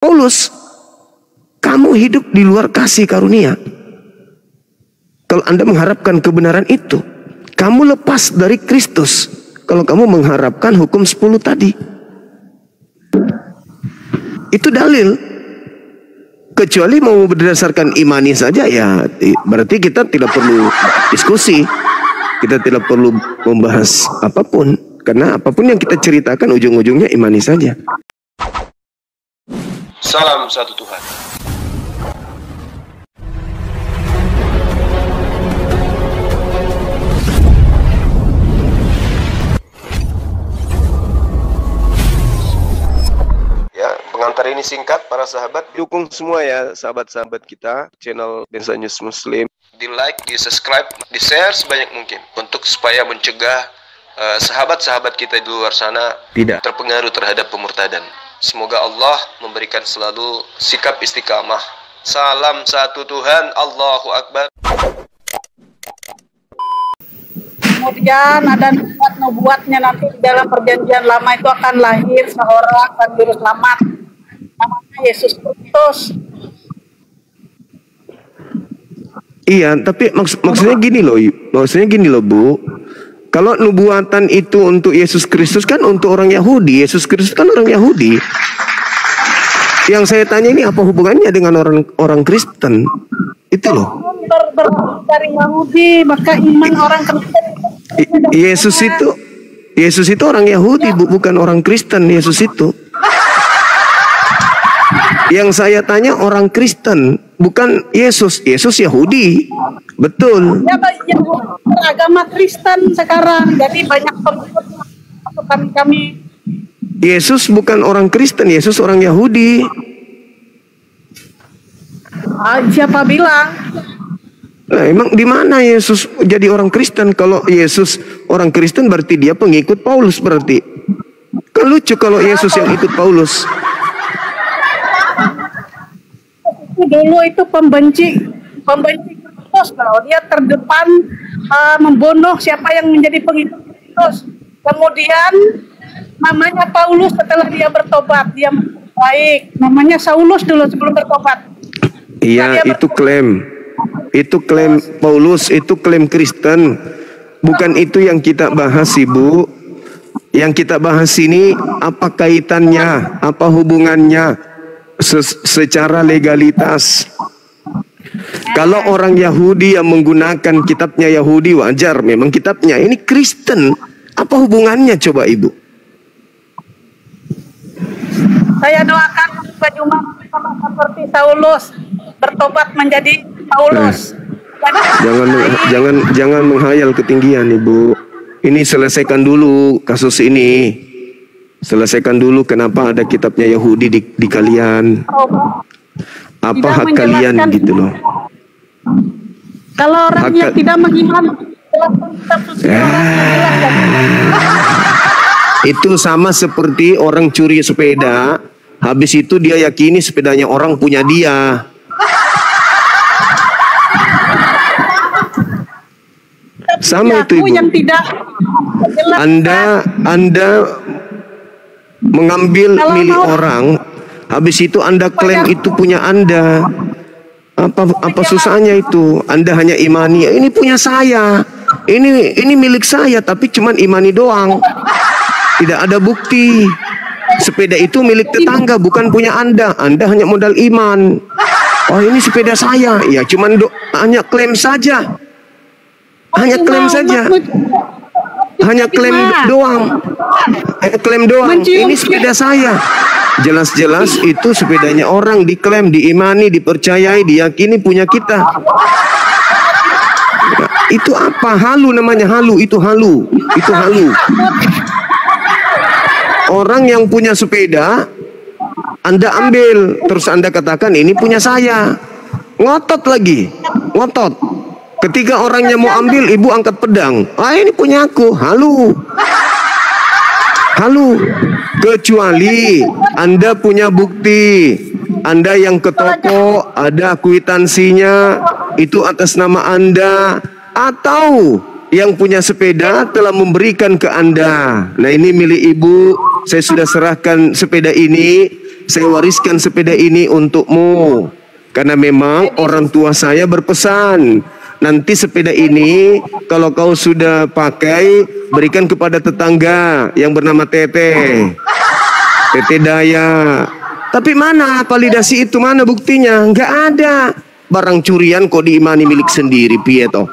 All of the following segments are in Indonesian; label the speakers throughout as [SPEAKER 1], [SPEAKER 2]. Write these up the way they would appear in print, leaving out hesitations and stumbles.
[SPEAKER 1] Paulus, kamu hidup di luar kasih karunia. Kalau Anda mengharapkan kebenaran itu, kamu lepas dari Kristus. Kalau kamu mengharapkan hukum 10 tadi, itu dalil. Kecuali mau berdasarkan imani saja, ya berarti kita tidak perlu diskusi. Kita tidak perlu membahas apapun. Karena apapun yang kita ceritakan ujung-ujungnya imani saja.
[SPEAKER 2] Salam satu Tuhan. Ya, pengantar ini singkat para sahabat.
[SPEAKER 1] Dukung semua ya sahabat-sahabat kita channel Densa News Muslim.
[SPEAKER 2] Di like, di subscribe, di share sebanyak mungkin untuk supaya mencegah sahabat-sahabat kita di luar sana
[SPEAKER 1] Tidak
[SPEAKER 2] terpengaruh terhadap pemurtadan. Semoga Allah memberikan selalu sikap istiqamah. Salam satu Tuhan, Allahu Akbar.
[SPEAKER 3] Kemudian ada nubuatnya nanti dalam perjanjian lama itu akan lahir seorang dan juru selamat, namanya Yesus Kristus.
[SPEAKER 1] Iya, tapi maksudnya gini loh Bu. Kalau nubuatan itu untuk Yesus Kristus kan untuk orang Yahudi. Yesus Kristus kan orang Yahudi. Yang saya tanya ini apa hubungannya dengan orang Kristen? Itu loh.
[SPEAKER 3] Dari Yahudi, maka iman orang Kristen.
[SPEAKER 1] Yesus itu orang Yahudi, bukan orang Kristen. Yesus itu. Yang saya tanya orang Kristen, bukan Yesus. Yesus Yahudi, betul.
[SPEAKER 3] Ya, beragama Kristen sekarang, jadi banyak pengikut kami.
[SPEAKER 1] Yesus bukan orang Kristen, Yesus orang Yahudi.
[SPEAKER 3] Siapa bilang?
[SPEAKER 1] Nah, emang di mana Yesus jadi orang Kristen? Kalau Yesus orang Kristen berarti dia pengikut Paulus berarti. Kan lucu kalau Yesus yang ikut Paulus.
[SPEAKER 3] Dulu itu pembenci Kristus, loh. Dia terdepan membunuh siapa yang menjadi pengikut Kristus. Kemudian namanya Paulus setelah dia bertobat, dia baik. Namanya Saulus dulu sebelum bertobat.
[SPEAKER 1] Iya, itu klaim. Itu klaim Paulus, itu klaim Kristen. Bukan itu yang kita bahas, Ibu. Yang kita bahas ini apa kaitannya, apa hubungannya secara legalitas. Kalau orang Yahudi yang menggunakan kitabnya Yahudi wajar, memang kitabnya ini Kristen. Apa hubungannya coba Ibu?
[SPEAKER 3] Saya doakan baju sama seperti Saulus bertobat menjadi Paulus.
[SPEAKER 1] Jangan menghayal ketinggian Ibu. Ini selesaikan dulu kasus ini. Selesaikan dulu kenapa ada kitabnya Yahudi di kalian. Apa hak kalian gitu loh.
[SPEAKER 3] Kalau orang yang tidak mengiman
[SPEAKER 1] itu sama seperti orang curi sepeda, habis itu dia yakini sepedanya orang punya dia. Sama itu Ibu.
[SPEAKER 3] Yang tidak
[SPEAKER 1] Anda mengambil milik orang, habis itu Anda klaim itu punya Anda. Apa susahnya itu? Anda hanya imani, ini punya saya, ini milik saya, tapi cuman imani doang. Tidak ada bukti. Sepeda itu milik tetangga, bukan punya Anda. Anda hanya modal iman. Oh, ini sepeda saya, ya cuman hanya klaim saja. Hanya klaim saja. Hanya klaim doang. Klaim doang. Ini sepeda saya. Jelas-jelas itu sepedanya orang, diklaim, diimani, dipercayai, diyakini punya kita. Nah, itu apa? Halu namanya, halu. Itu halu. Itu halu. Orang yang punya sepeda Anda ambil, terus Anda katakan ini punya saya. Ngotot lagi. Ngotot. Ketika orangnya mau ambil, Ibu angkat pedang. Ah, ini punya aku. Halu. Halu. Kecuali Anda punya bukti. Anda yang ke toko, ada kwitansinya, itu atas nama Anda. Atau yang punya sepeda telah memberikan ke Anda. Nah, ini milik Ibu. Saya sudah serahkan sepeda ini. saya wariskan sepeda ini untukmu. Karena memang orang tua saya berpesan, nanti sepeda ini kalau kau sudah pakai, berikan kepada tetangga yang bernama Tete. Tete Daya. Tapi mana validasi itu, mana buktinya? Nggak ada. Barang curian kok diimani milik sendiri, piye toh?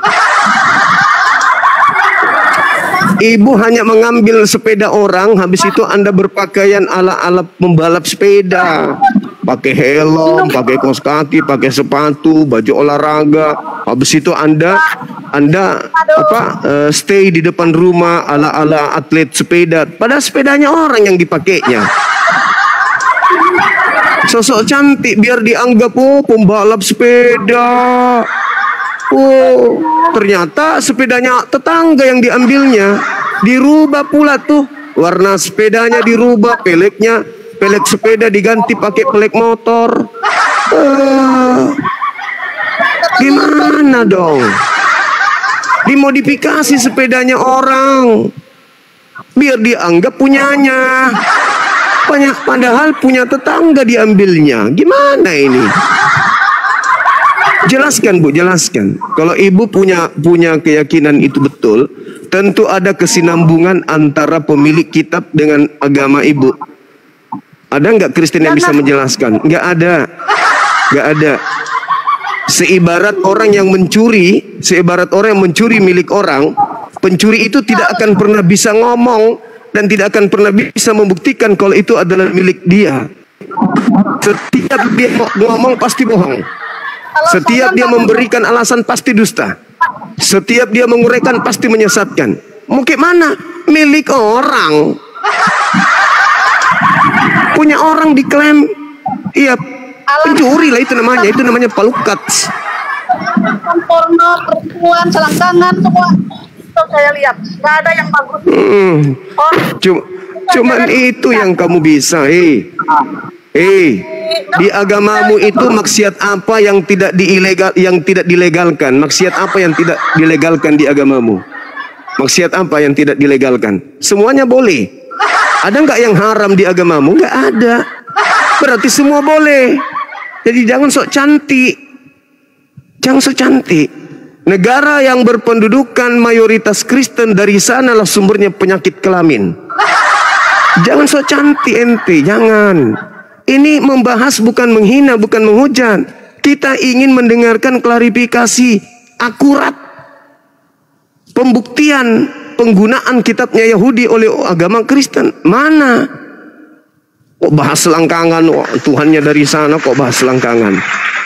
[SPEAKER 1] Ibu hanya mengambil sepeda orang, habis itu Anda berpakaian ala-ala pembalap sepeda. Pakai helm, pakai kaos kaki, pakai sepatu, baju olahraga. Habis itu Anda stay di depan rumah ala-ala atlet sepeda. Padahal sepedanya orang yang dipakainya. Sosok cantik biar dianggap pembalap sepeda. Oh, ternyata sepedanya tetangga yang diambilnya. Dirubah pula tuh. Warna sepedanya dirubah, pelek sepeda diganti pakai pelek motor. Gimana dong? Dimodifikasi sepedanya orang biar dianggap punyanya. Padahal punya tetangga diambilnya. Gimana ini? Jelaskan Bu, jelaskan. Kalau ibu punya keyakinan itu betul, tentu ada kesinambungan antara pemilik kitab dengan agama ibu. Ada nggak Kristen yang bisa menjelaskan? Nggak ada, nggak ada. Seibarat orang yang mencuri milik orang, pencuri itu tidak akan pernah bisa ngomong dan tidak akan pernah bisa membuktikan kalau itu adalah milik dia. Setiap dia ngomong pasti bohong. Setiap dia memberikan alasan pasti dusta. Setiap dia menguraikan pasti menyesatkan. Mungkin mana? Milik orang. Punya orang diklaim, iya pencuri lah itu namanya. Itu namanya palukat.
[SPEAKER 3] Porno, perempuan, selangkangan semua. Itu saya lihat, nggak ada yang bagus.
[SPEAKER 1] Cuman itu yang kamu bisa, di agamamu itu maksiat apa yang tidak dilegalkan? Maksiat apa yang tidak dilegalkan di agamamu? Maksiat apa yang tidak dilegalkan? Semuanya boleh. Ada nggak yang haram di agamamu? Nggak ada. Berarti semua boleh. Jadi jangan sok cantik. Jangan sok cantik. Negara yang berpendudukan mayoritas Kristen, dari sanalah sumbernya penyakit kelamin. Jangan sok cantik ente, jangan. Ini membahas bukan menghina, bukan menghujat. Kita ingin mendengarkan klarifikasi akurat pembuktian penggunaan kitabnya Yahudi oleh agama Kristen. Mana? Kok bahas selangkangan? Tuhannya dari sana kok bahas selangkangan?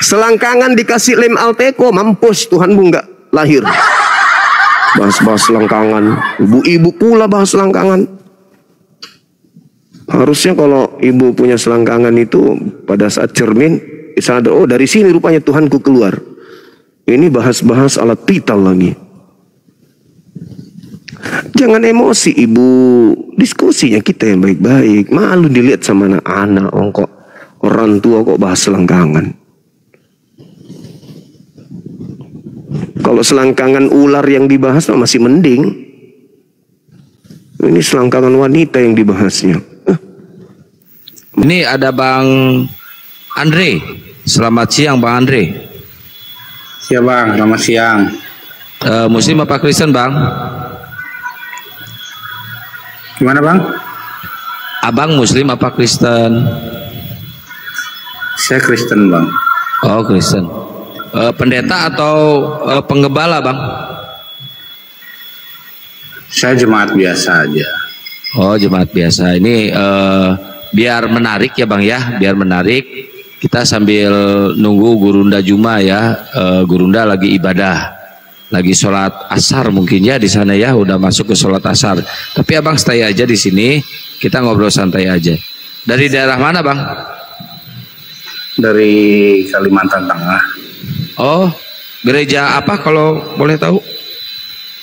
[SPEAKER 1] Selangkangan dikasih lem Alteco, mampus Tuhanmu nggak lahir. Bahas-bahas selangkangan. Ibu-ibu pula bahas selangkangan. Harusnya kalau ibu punya selangkangan itu pada saat cermin sadar, oh dari sini rupanya Tuhanku keluar. Ini bahas-bahas alat vital lagi. Jangan emosi ibu, diskusinya kita yang baik-baik. Malu dilihat sama anak-anak, kok orang tua kok bahas selangkangan. Kalau selangkangan ular yang dibahas masih mending. Ini selangkangan wanita yang dibahasnya.
[SPEAKER 4] Ini ada Bang Andre. Selamat siang Bang Andre.
[SPEAKER 5] Ya Bang, selamat siang.
[SPEAKER 4] Muslim apa Kristen Bang?
[SPEAKER 5] Gimana Bang?
[SPEAKER 4] Abang Muslim apa Kristen?
[SPEAKER 5] Saya Kristen Bang.
[SPEAKER 4] Oh Kristen. Pendeta atau penggembala Bang?
[SPEAKER 5] Saya jemaat biasa aja.
[SPEAKER 4] Oh jemaat biasa. Ini biar menarik ya Bang ya, biar menarik. Kita sambil nunggu Gurunda Juma ya. Gurunda lagi ibadah, lagi sholat asar mungkin ya di sana ya, udah masuk ke sholat asar. Tapi Abang stay aja di sini, kita ngobrol santai aja. Dari daerah mana Bang?
[SPEAKER 5] Dari Kalimantan Tengah.
[SPEAKER 4] Oh, gereja apa kalau boleh tahu?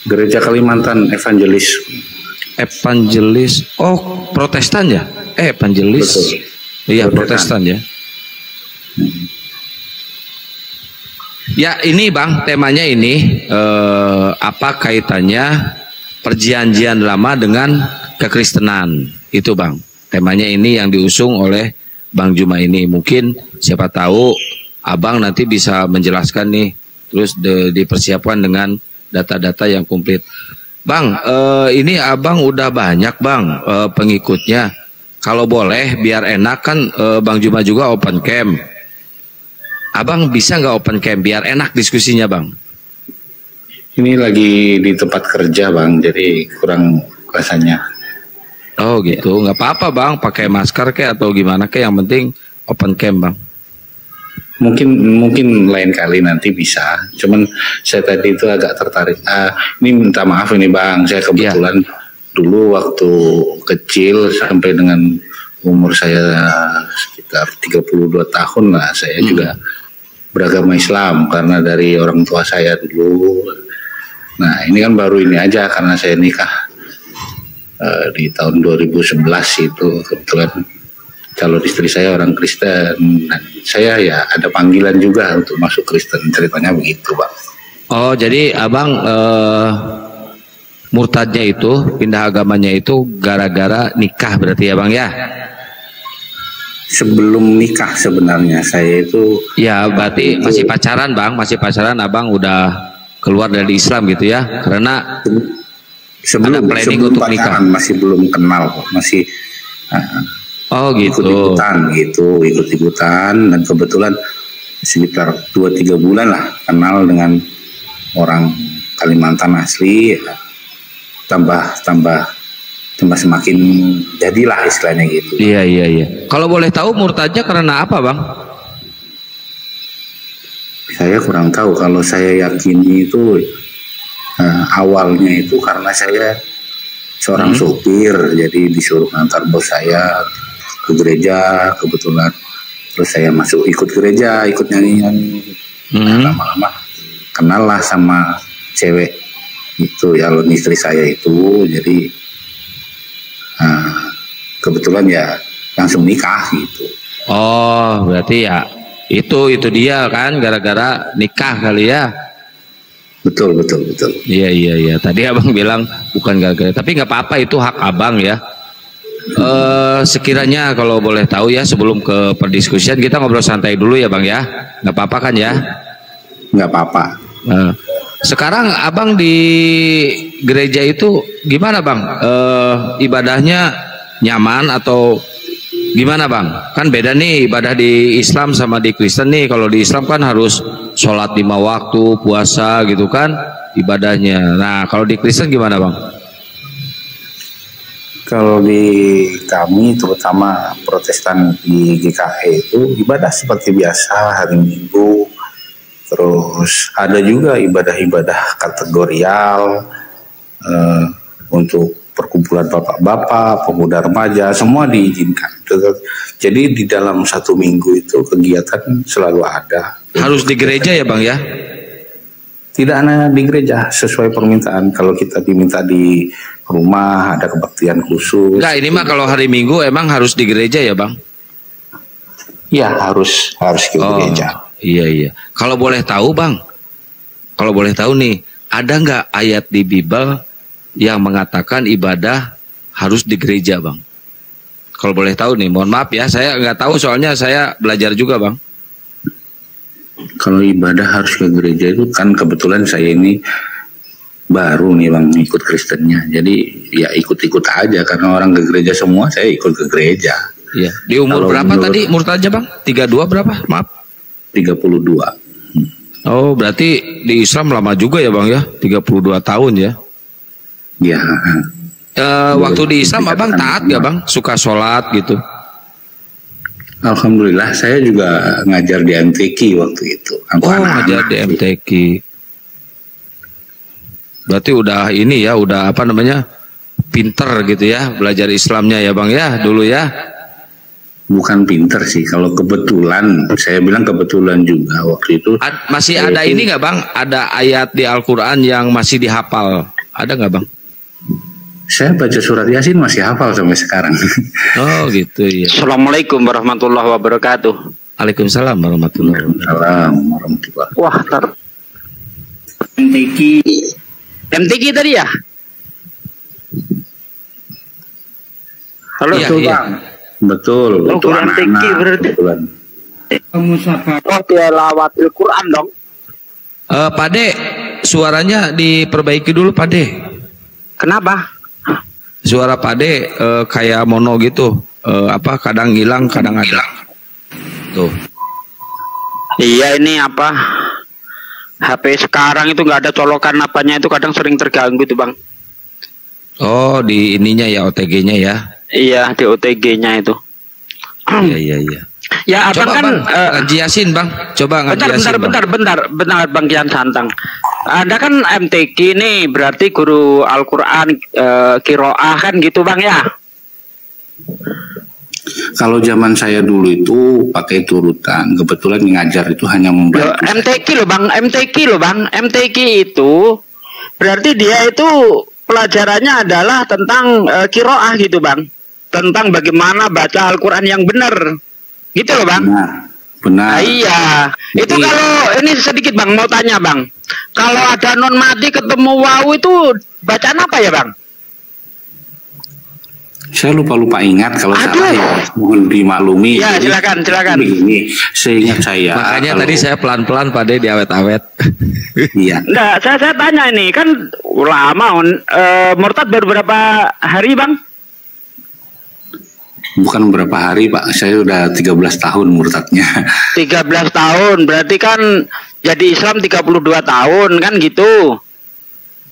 [SPEAKER 5] Gereja Kalimantan Evangelis.
[SPEAKER 4] Evangelis. Oh, Protestan ya? Evangelis.
[SPEAKER 5] Betul.
[SPEAKER 4] Iya, Protestan ya. Ya, ini Bang, temanya ini apa kaitannya perjanjian lama dengan kekristenan? Itu Bang. Temanya ini yang diusung oleh Bang Juma ini. Mungkin siapa tahu Abang nanti bisa menjelaskan nih, terus dipersiapkan dengan data-data yang komplit. Bang, ini Abang udah banyak Bang pengikutnya. Kalau boleh biar enak kan Bang Juma juga open camp. Abang bisa nggak open camp biar enak diskusinya Bang?
[SPEAKER 5] Ini lagi di tempat kerja Bang, jadi kurang rasanya.
[SPEAKER 4] Oh gitu, nggak apa-apa Bang, pakai masker kayak atau gimana kayak, yang penting open camp Bang.
[SPEAKER 5] Mungkin lain kali nanti bisa. Cuman saya tadi itu agak tertarik. Ini minta maaf ini Bang, saya kebetulan dulu waktu kecil sampai dengan umur saya sekitar 32 tahun lah, saya juga beragama Islam karena dari orang tua saya dulu. Nah ini kan baru ini aja karena saya nikah di tahun 2011 itu kebetulan calon istri saya orang Kristen. Dan saya ya ada panggilan juga untuk masuk Kristen, ceritanya begitu Pak.
[SPEAKER 4] Oh jadi Abang murtadnya itu, pindah agamanya itu gara-gara nikah berarti ya Bang ya?
[SPEAKER 5] Sebelum nikah sebenarnya saya itu.
[SPEAKER 4] Ya berarti masih pacaran Bang, masih pacaran Abang udah keluar dari Islam gitu ya? Karena
[SPEAKER 5] sebelum
[SPEAKER 4] untuk
[SPEAKER 5] pacaran
[SPEAKER 4] nikah.
[SPEAKER 5] masih belum kenal kok, masih
[SPEAKER 4] oh gitu.
[SPEAKER 5] ikut-ikutan dan kebetulan sekitar 2-3 bulan lah kenal dengan orang Kalimantan asli, tambah semakin jadilah istilahnya gitu.
[SPEAKER 4] Iya. Kalau boleh tahu murtadnya karena apa Bang?
[SPEAKER 5] Saya kurang tahu, kalau saya yakini itu awalnya itu karena saya seorang sopir, jadi disuruh ngantar bos saya ke gereja kebetulan, terus saya masuk ikut gereja, ikut nyanyi. Lama-lama kenal lah sama cewek itu, calon istri saya itu, jadi kebetulan ya langsung nikah gitu.
[SPEAKER 4] Oh berarti ya itu dia kan gara-gara nikah kali ya?
[SPEAKER 5] Betul.
[SPEAKER 4] Iya. Tadi Abang bilang bukan gara-gara, tapi nggak apa-apa, itu hak Abang ya. Sekiranya kalau boleh tahu ya, sebelum ke perdiskusian kita ngobrol santai dulu ya Bang ya, nggak apa-apa kan ya?
[SPEAKER 5] Nggak apa-apa.
[SPEAKER 4] Sekarang Abang di gereja itu gimana Bang? Ibadahnya nyaman atau gimana Bang? Kan beda nih ibadah di Islam sama di Kristen nih. Kalau di Islam kan harus sholat 5 waktu, puasa gitu kan ibadahnya. Nah kalau di Kristen gimana Bang?
[SPEAKER 5] Kalau di kami terutama Protestan di GKE itu ibadah seperti biasa hari Minggu. Terus ada juga ibadah-ibadah kategorial untuk perkumpulan bapak-bapak, pemuda remaja, semua diizinkan. Jadi di dalam 1 minggu itu kegiatan selalu ada.
[SPEAKER 4] Harus di gereja ya Bang ya?
[SPEAKER 5] Tidak hanya di gereja, sesuai permintaan. Kalau kita diminta di rumah ada kebaktian khusus.
[SPEAKER 4] Enggak, ini mah kalau hari Minggu emang harus di gereja ya Bang?
[SPEAKER 5] Ya harus ke gereja.
[SPEAKER 4] Iya. Kalau boleh tahu Bang, kalau boleh tahu nih, ada nggak ayat di Bible yang mengatakan ibadah harus di gereja Bang? Kalau boleh tahu nih, mohon maaf ya, saya nggak tahu soalnya saya belajar juga Bang.
[SPEAKER 5] Kalau ibadah harus ke gereja itu kan kebetulan saya ini baru nih Bang ikut Kristennya, jadi ya ikut-ikut aja karena orang ke gereja semua, saya ikut ke gereja.
[SPEAKER 4] Iya. Di umur kalau berapa tadi murtadnya Bang? 32 berapa? Maaf.
[SPEAKER 5] 32.
[SPEAKER 4] Oh berarti di Islam lama juga ya Bang ya? 32 tahun ya?
[SPEAKER 5] Ya.
[SPEAKER 4] Waktu di Islam Abang taat gak Bang? Suka sholat gitu?
[SPEAKER 5] Alhamdulillah saya juga ngajar di MTQ waktu itu.
[SPEAKER 4] Ngajar di MTQ. Berarti udah ini ya, udah apa namanya, pinter gitu ya belajar Islamnya ya Bang ya dulu ya?
[SPEAKER 5] Bukan pinter sih, kalau kebetulan, saya bilang kebetulan juga waktu itu.
[SPEAKER 4] Masih ada ini nggak Bang? Ada ayat di Al-Quran yang masih dihafal? Ada nggak Bang?
[SPEAKER 5] Saya baca surat Yasin masih hafal sampai sekarang.
[SPEAKER 4] Oh gitu ya.
[SPEAKER 6] Assalamualaikum warahmatullahi wabarakatuh.
[SPEAKER 4] Waalaikumsalam warahmatullahi
[SPEAKER 5] wabarakatuh.
[SPEAKER 6] Wah, MTQ tadi ya? Halo,
[SPEAKER 4] iya.
[SPEAKER 5] Bang. Betul,
[SPEAKER 6] Oh,
[SPEAKER 5] itu
[SPEAKER 6] guru MTQ
[SPEAKER 5] anak-anak
[SPEAKER 6] berarti.
[SPEAKER 5] kebetulan.
[SPEAKER 6] Oh, tilawatil Quran dong.
[SPEAKER 4] Pak De, suaranya diperbaiki dulu Pak De.
[SPEAKER 6] Kenapa?
[SPEAKER 4] Suara Pak De kayak mono gitu. Kadang hilang, kadang ada. Tuh.
[SPEAKER 6] Iya, ini apa? HP sekarang itu nggak ada colokan apanya, itu kadang sering terganggu tuh Bang.
[SPEAKER 4] Oh, di ininya ya, OTG-nya ya.
[SPEAKER 6] Iya, di OTG-nya itu.
[SPEAKER 4] Iya.
[SPEAKER 6] Ya, abang
[SPEAKER 4] Coba
[SPEAKER 6] kan
[SPEAKER 4] Bang, ngaji Yasin Bang. Coba ngaji Yasin Bang.
[SPEAKER 6] bentar Bang Kian Santang. Anda kan MTQ nih, berarti guru Al-Quran, Qiraah kan gitu Bang ya?
[SPEAKER 5] Kalau zaman saya dulu itu pakai turutan. Kebetulan yang ngajar itu hanya membantu.
[SPEAKER 6] MTQ loh Bang. MTQ itu berarti dia itu pelajarannya adalah tentang Qiraah gitu Bang. Tentang bagaimana baca Al-Quran yang benar. Gitu loh Bang.
[SPEAKER 5] Benar.
[SPEAKER 6] Nah, iya. Itu kalau ini sedikit Bang, mau tanya Bang. Kalau ada non mati ketemu wawu itu bacaan apa ya Bang?
[SPEAKER 5] Saya lupa ingat kalau salah ya, mohon dimaklumi.
[SPEAKER 6] Ya, silakan.
[SPEAKER 5] Begini, seingat saya.
[SPEAKER 4] Makanya tadi saya pelan-pelan Pak De diawet-awet.
[SPEAKER 5] Iya.
[SPEAKER 6] Enggak, saya tanya ini kan lama murtad baru berapa hari Bang?
[SPEAKER 5] Bukan beberapa hari Pak, saya udah 13 tahun murtadnya.
[SPEAKER 6] 13 tahun, berarti kan jadi Islam 32 tahun kan gitu.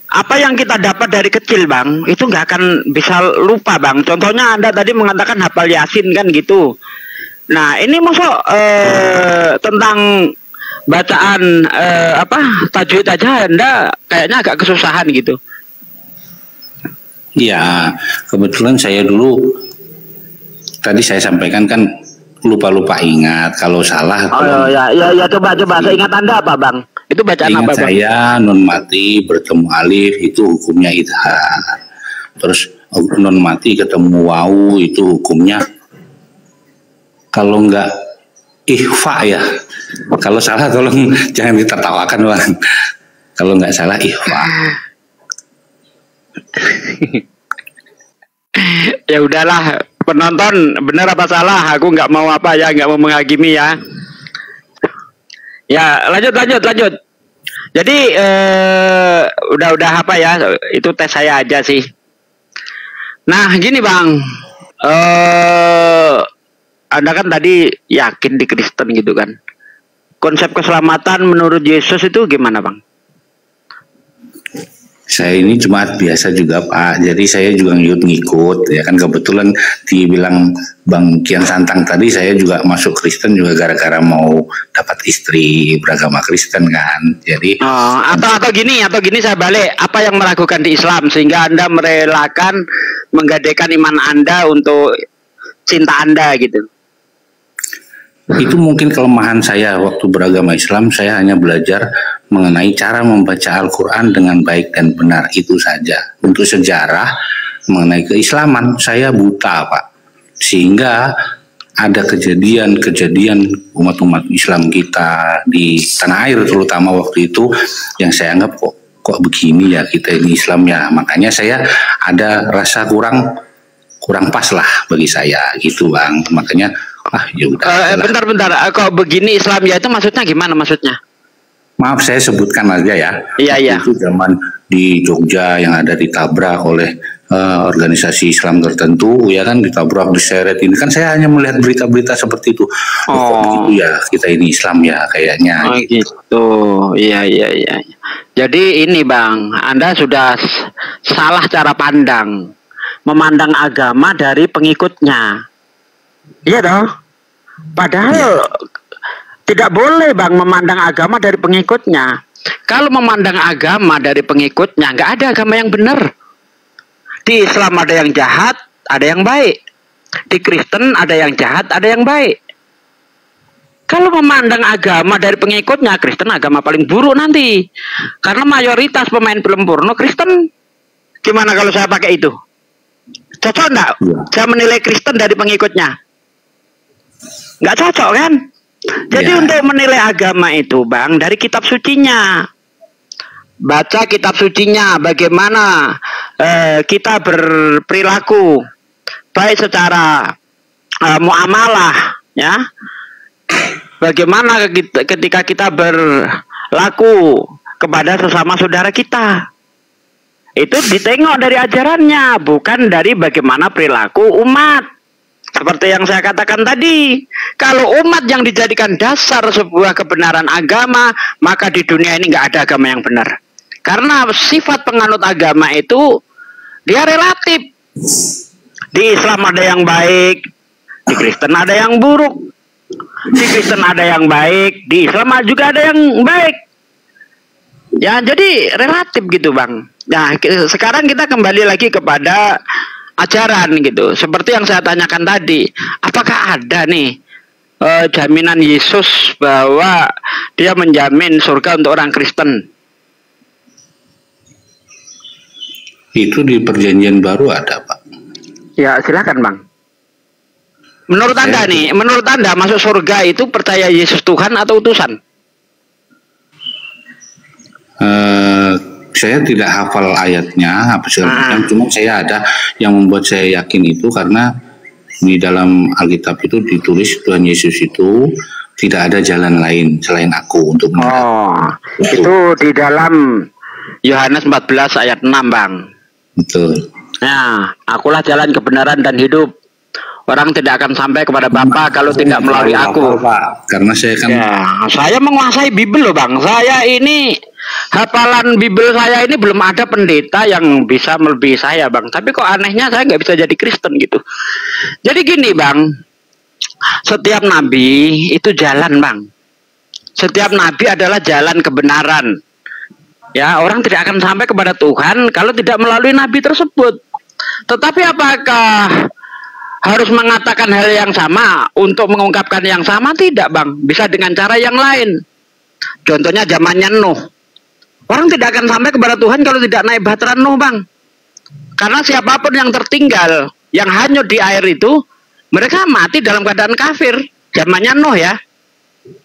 [SPEAKER 6] Apa yang kita dapat dari kecil Bang, itu nggak akan bisa lupa Bang. Contohnya Anda tadi mengatakan hafal Yasin kan gitu. Nah ini masuk tentang bacaan tajwid aja Anda kayaknya agak kesusahan gitu.
[SPEAKER 5] Iya, kebetulan saya dulu tadi saya sampaikan kan lupa ingat kalau salah.
[SPEAKER 6] Oh ya coba saya ingat Anda apa Bang? Itu bacaan apa Bang?
[SPEAKER 5] Saya nun mati bertemu alif itu hukumnya idhar. Terus nun mati ketemu wawu itu hukumnya kalau enggak ikhfa ya. Kalau salah tolong jangan ditertawakan Bang. Kalau enggak salah ikhfa.
[SPEAKER 6] Ya udahlah, penonton benar apa salah aku nggak mau nggak mau menghakimi ya. Ya lanjut. Jadi udah apa ya, itu tes saya aja sih. Nah gini Bang, Anda kan tadi yakin di Kristen gitu kan. Konsep keselamatan menurut Yesus itu gimana Bang?
[SPEAKER 5] Saya ini jemaat biasa juga Pak, jadi saya juga ngikut ya kan, kebetulan dibilang Bang Kian Santang tadi saya juga masuk Kristen juga gara-gara mau dapat istri beragama Kristen kan. Jadi
[SPEAKER 6] atau gini saya balik, apa yang meragukan di Islam sehingga Anda merelakan menggadaikan iman Anda untuk cinta Anda gitu?
[SPEAKER 5] Itu mungkin kelemahan saya waktu beragama Islam, saya hanya belajar mengenai cara membaca Al-Quran dengan baik dan benar, itu saja. Untuk sejarah mengenai keislaman saya buta Pak, sehingga ada kejadian umat-umat Islam kita di tanah air terutama waktu itu yang saya anggap kok begini ya kita ini Islam ya, makanya saya ada rasa kurang pas lah bagi saya gitu Bang, makanya ya udah.
[SPEAKER 6] Bentar, kok begini Islam ya itu maksudnya gimana maksudnya?
[SPEAKER 5] Maaf saya sebutkan aja ya.
[SPEAKER 6] Iya.
[SPEAKER 5] Itu zaman di Jogja yang ada ditabrak oleh organisasi Islam tertentu ya kan, ditabrak, diseret, ini kan saya hanya melihat berita-berita seperti itu. Kok gitu ya kita ini Islam ya kayaknya.
[SPEAKER 6] Gitu. Iya. Jadi ini Bang, Anda sudah salah cara pandang, memandang agama dari pengikutnya. Iya dong. Padahal tidak boleh Bang memandang agama dari pengikutnya. Kalau memandang agama dari pengikutnya, nggak ada agama yang benar. Di Islam ada yang jahat, ada yang baik. Di Kristen ada yang jahat, ada yang baik. Kalau memandang agama dari pengikutnya, Kristen agama paling buruk nanti. Karena mayoritas pemain film porno Kristen. Gimana kalau saya pakai itu? Cocok enggak? Saya menilai Kristen dari pengikutnya. Nggak cocok kan? Jadi untuk menilai agama itu Bang, dari kitab sucinya. Baca kitab sucinya, bagaimana kita berperilaku. Baik secara muamalah, ya. Bagaimana ketika kita berlaku kepada sesama saudara kita. Itu ditengok dari ajarannya, bukan dari bagaimana perilaku umat. Seperti yang saya katakan tadi, kalau umat yang dijadikan dasar sebuah kebenaran agama, maka di dunia ini nggak ada agama yang benar. Karena sifat penganut agama itu, dia relatif. Di Islam ada yang baik, di Kristen ada yang buruk. Di Kristen ada yang baik, di Islam juga ada yang baik. Ya, jadi relatif gitu, Bang. Nah, sekarang kita kembali lagi kepada ajaran gitu. Seperti yang saya tanyakan tadi, apakah ada nih jaminan Yesus bahwa dia menjamin surga untuk orang Kristen?
[SPEAKER 5] Itu di Perjanjian Baru ada, Pak.
[SPEAKER 6] Ya, silakan, Bang. Menurut Anda nih, menurut Anda masuk surga itu percaya Yesus Tuhan atau utusan?
[SPEAKER 5] Saya tidak hafal ayatnya apa segala macam, cuma saya ada yang membuat saya yakin itu karena di dalam Alkitab itu ditulis Tuhan Yesus itu tidak ada jalan lain selain aku untuk
[SPEAKER 6] itu di dalam Yohanes 14 ayat 6, Bang.
[SPEAKER 5] Betul.
[SPEAKER 6] Nah, akulah jalan kebenaran dan hidup. Orang tidak akan sampai kepada Bapa kalau tidak melalui aku.
[SPEAKER 5] Pak. Karena saya kan
[SPEAKER 6] saya menguasai Bible loh, Bang. Saya ini hafalan Bible saya ini belum ada pendeta yang bisa melebihi saya, Bang. Tapi kok anehnya saya nggak bisa jadi Kristen gitu. Jadi gini, Bang. Setiap nabi itu jalan, Bang. Setiap nabi adalah jalan kebenaran. Ya, orang tidak akan sampai kepada Tuhan kalau tidak melalui nabi tersebut. Tetapi apakah harus mengatakan hal yang sama untuk mengungkapkan yang sama? Tidak, Bang. Bisa dengan cara yang lain. Contohnya zamannya Nuh. Orang tidak akan sampai kepada Tuhan kalau tidak naik bahtera Nuh, Bang. Karena siapapun yang tertinggal, yang hanyut di air itu, mereka mati dalam keadaan kafir. Zamannya Nuh ya.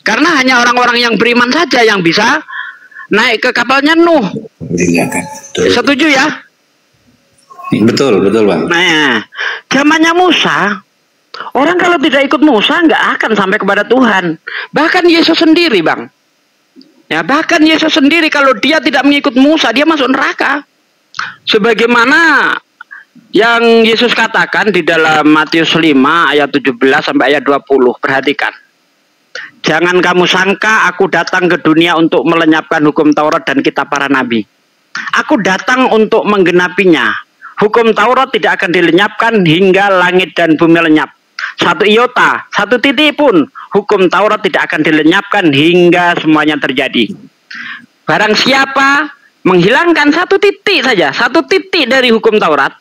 [SPEAKER 6] Karena hanya orang-orang yang beriman saja yang bisa naik ke kapalnya Nuh. Setuju ya?
[SPEAKER 5] Betul, Bang.
[SPEAKER 6] Nah, zamannya Musa, orang kalau tidak ikut Musa nggak akan sampai kepada Tuhan. Bahkan Yesus sendiri, Bang. Ya, bahkan Yesus sendiri kalau dia tidak mengikut Musa, dia masuk neraka. Sebagaimana yang Yesus katakan di dalam Matius 5 ayat 17 sampai ayat 20. Perhatikan. Jangan kamu sangka aku datang ke dunia untuk melenyapkan hukum Taurat dan kitab para nabi. Aku datang untuk menggenapinya. Hukum Taurat tidak akan dilenyapkan hingga langit dan bumi lenyap. Satu iota, satu titik pun hukum Taurat tidak akan dilenyapkan hingga semuanya terjadi. Barang siapa menghilangkan satu titik saja, satu titik dari hukum Taurat,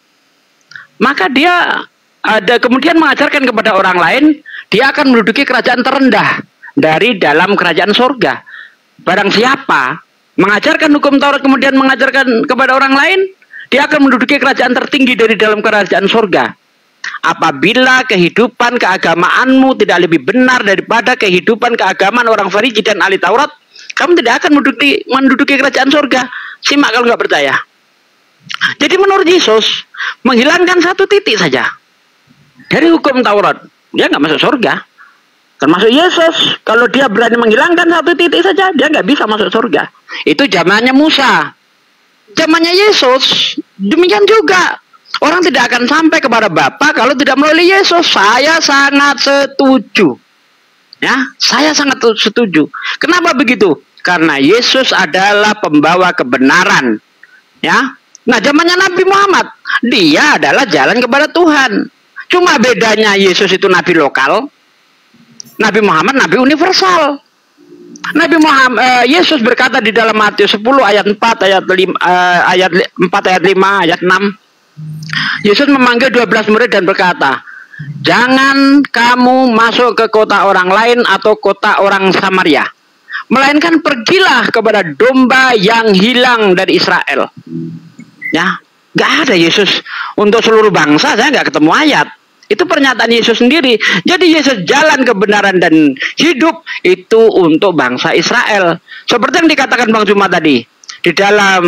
[SPEAKER 6] maka dia ada kemudian mengajarkan kepada orang lain, dia akan menduduki kerajaan terendah dari dalam kerajaan surga. Barang siapa mengajarkan hukum Taurat kemudian mengajarkan kepada orang lain, dia akan menduduki kerajaan tertinggi dari dalam kerajaan surga. Apabila kehidupan keagamaanmu tidak lebih benar daripada kehidupan keagamaan orang Farisi dan ahli Taurat, kamu tidak akan menduduki kerajaan surga. Simak kalau nggak percaya. Jadi menurut Yesus, menghilangkan satu titik saja dari hukum Taurat, dia nggak masuk surga. Termasuk Yesus, kalau dia berani menghilangkan satu titik saja, dia nggak bisa masuk surga. Itu zamannya Musa. Zamannya Yesus, demikian juga. Orang tidak akan sampai kepada Bapa kalau tidak melalui Yesus. Saya sangat setuju. Ya, saya sangat setuju. Kenapa begitu? Karena Yesus adalah pembawa kebenaran. Ya. Nah, zamannya Nabi Muhammad, dia adalah jalan kepada Tuhan. Cuma bedanya Yesus itu nabi lokal, Nabi Muhammad nabi universal. Nabi Muhammad, Yesus berkata di dalam Matius 10 ayat 4 ayat 5 ayat 4 ayat 5 ayat 6. Yesus memanggil 12 murid dan berkata, "Jangan kamu masuk ke kota orang lain atau kota orang Samaria, melainkan pergilah kepada domba yang hilang dari Israel." Ya, nggak ada Yesus untuk seluruh bangsa, saya nggak ketemu ayat. Itu pernyataan Yesus sendiri. Jadi Yesus jalan kebenaran dan hidup itu untuk bangsa Israel. Seperti yang dikatakan Bang Juma tadi. Di dalam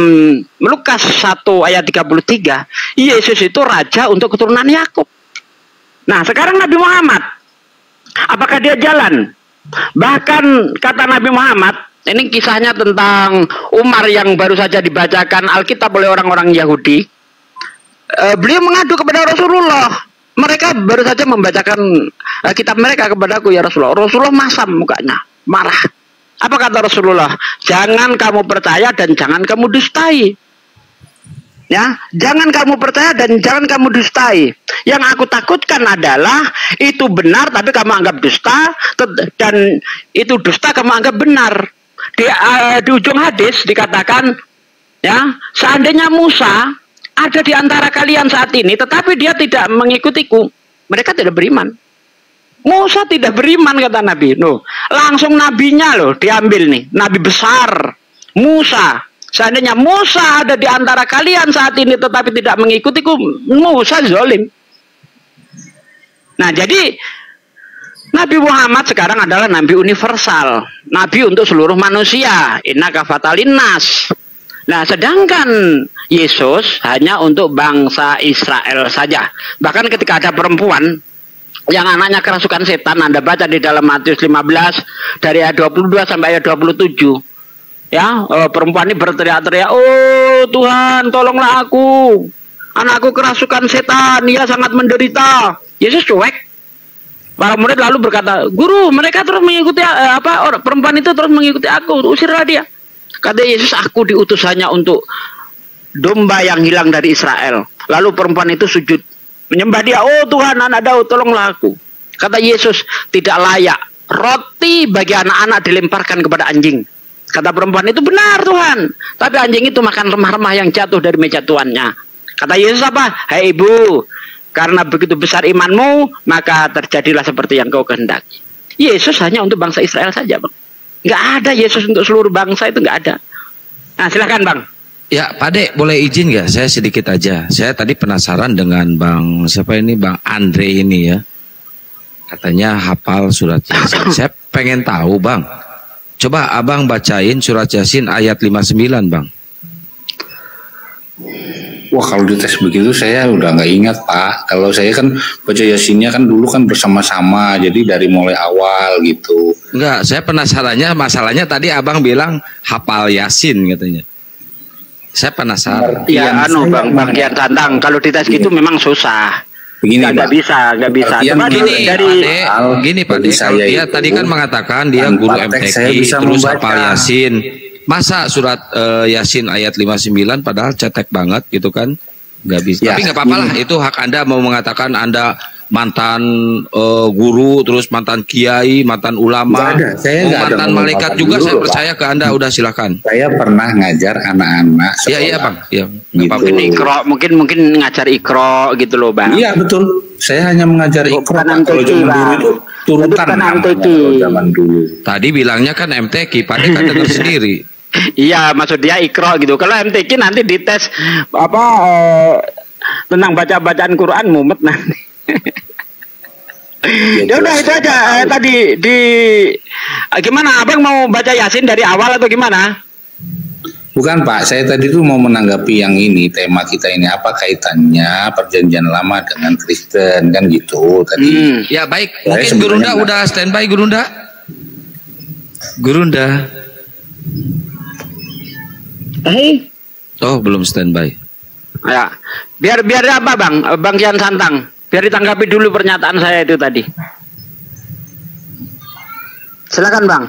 [SPEAKER 6] Lukas 1 ayat 33, Yesus itu raja untuk keturunan Yakub. Nah, sekarang Nabi Muhammad, apakah dia jalan? Bahkan kata Nabi Muhammad, ini kisahnya tentang Umar yang baru saja dibacakan Alkitab oleh orang-orang Yahudi. Beliau mengadu kepada Rasulullah. Mereka baru saja membacakan kitab mereka kepadaku, ya Rasulullah. Rasulullah masam mukanya, marah. Apa kata Rasulullah? Jangan kamu percaya dan jangan kamu dustai. Ya, jangan kamu percaya dan jangan kamu dustai. Yang aku takutkan adalah itu benar tapi kamu anggap dusta, dan itu dusta kamu anggap benar. Di ujung hadis dikatakan, ya, seandainya Musa ada di antara kalian saat ini, tetapi dia tidak mengikutiku, mereka tidak beriman. Musa tidak beriman, kata Nabi. Loh, langsung nabinya loh diambil nih, nabi besar Musa. Seandainya Musa ada di antara kalian saat ini, tetapi tidak mengikutiku, Musa zalim. Nah, jadi Nabi Muhammad sekarang adalah nabi universal, nabi untuk seluruh manusia. Innaka fatalinnas. Nah, sedangkan Yesus hanya untuk bangsa Israel saja. Bahkan ketika ada perempuan yang anaknya kerasukan setan, Anda baca di dalam Matius 15 dari ayat 22 sampai ayat 27. Ya, perempuan ini berteriak-teriak, "Oh Tuhan, tolonglah aku. Anakku kerasukan setan, ia sangat menderita." Yesus cuek. Para murid lalu berkata, "Guru, mereka terus mengikuti perempuan itu terus mengikuti aku, usirlah dia." Kata Yesus, "Aku diutus hanya untuk domba yang hilang dari Israel." Lalu perempuan itu sujud menyembah dia, "Oh Tuhan, anak Daud, tolonglah aku." Kata Yesus, "Tidak layak roti bagi anak-anak dilemparkan kepada anjing." Kata perempuan itu, "Benar Tuhan, tapi anjing itu makan remah-remah yang jatuh dari meja tuannya." Kata Yesus apa? "Hai ibu, karena begitu besar imanmu, maka terjadilah seperti yang kau kehendaki." Yesus hanya untuk bangsa Israel saja, Bang. Nggak ada Yesus untuk seluruh bangsa, itu nggak ada. Nah, silakan Bang.
[SPEAKER 4] Ya, Pak Dek, boleh izin nggak? Saya sedikit aja. Saya tadi penasaran dengan Bang, siapa ini? Bang Andre ini ya. Katanya hafal surat Yasin. Saya pengen tahu, Bang. Coba Abang bacain surat Yasin ayat 59, Bang.
[SPEAKER 5] Wah, kalau dites begitu saya udah nggak ingat, Pak. Kalau saya kan baca Yasinnya kan dulu kan bersama-sama, jadi dari mulai awal gitu.
[SPEAKER 4] Enggak, saya penasarannya, masalahnya tadi Abang bilang hafal Yasin katanya. Saya penasaran.
[SPEAKER 6] Ya, Bang Kian Santang, kalau dites gitu memang susah.
[SPEAKER 5] Begini,
[SPEAKER 6] nggak bisa. Coba
[SPEAKER 4] Gini Pak Dek, kalau dia tadi kan mengatakan dia guru MTQ terus hafal Yasin. Masa surat Yasin ayat 59 padahal cetek banget gitu kan, nggak bisa. Ya, tapi nggak apa-apa lah, itu hak Anda mau mengatakan Anda mantan guru, terus mantan kiai, mantan ulama, mantan malaikat juga, saya percaya ke Anda. Udah silakan.
[SPEAKER 5] Saya pernah ngajar anak-anak.
[SPEAKER 4] Iya Bang. Iya.
[SPEAKER 6] Gitu. Mungkin ngajar ikro gitu loh Bang.
[SPEAKER 5] Iya betul. Saya hanya mengajar ikro. Kalau zaman dulu itu turutan zaman dulu.
[SPEAKER 4] Tadi bilangnya kan MTQ, Pak kan dengar sendiri.
[SPEAKER 6] Iya, maksud dia ikro gitu. Kalau MTQ nanti dites tentang baca-bacaan Quran mumet nanti. Ya udah itu aja. Tadi gimana Abang mau baca Yasin dari awal atau gimana?
[SPEAKER 5] Bukan Pak, saya tadi tuh mau menanggapi yang ini, tema kita ini, apa kaitannya perjanjian lama dengan Kristen kan gitu tadi.
[SPEAKER 4] Ya baik, mungkin Gurunda udah standby Gurunda. Oh belum standby.
[SPEAKER 6] Ya, biar apa Bang Kian Santang, biar ditanggapi dulu pernyataan saya itu tadi. Silakan Bang.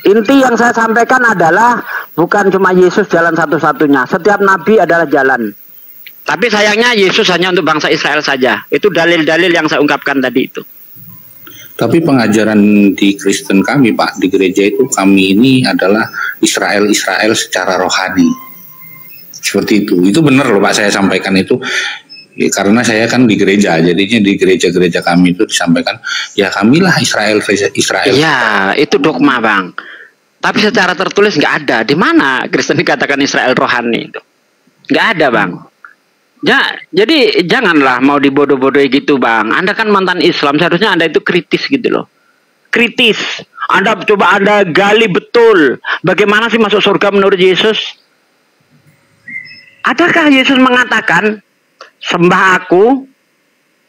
[SPEAKER 6] Inti yang saya sampaikan adalah bukan cuma Yesus jalan satu-satunya. Setiap nabi adalah jalan. Tapi sayangnya Yesus hanya untuk bangsa Israel saja. Itu dalil-dalil yang saya ungkapkan tadi itu.
[SPEAKER 5] Tapi pengajaran di Kristen kami Pak, di gereja itu kami ini adalah Israel secara rohani. Seperti itu. Itu benar loh Pak, saya sampaikan itu. Ya, karena saya kan di gereja, jadinya di gereja-gereja kami itu disampaikan, ya kamilah Israel.
[SPEAKER 6] Ya, itu dogma Bang. Tapi secara tertulis nggak ada. Di mana Kristen dikatakan Israel rohani itu? Nggak ada Bang. Ya, jadi janganlah mau dibodoh-bodohi gitu Bang. Anda kan mantan Islam, seharusnya Anda itu kritis gitu loh. Kritis. Anda gali betul. Bagaimana sih masuk surga menurut Yesus? Adakah Yesus mengatakan, sembah aku,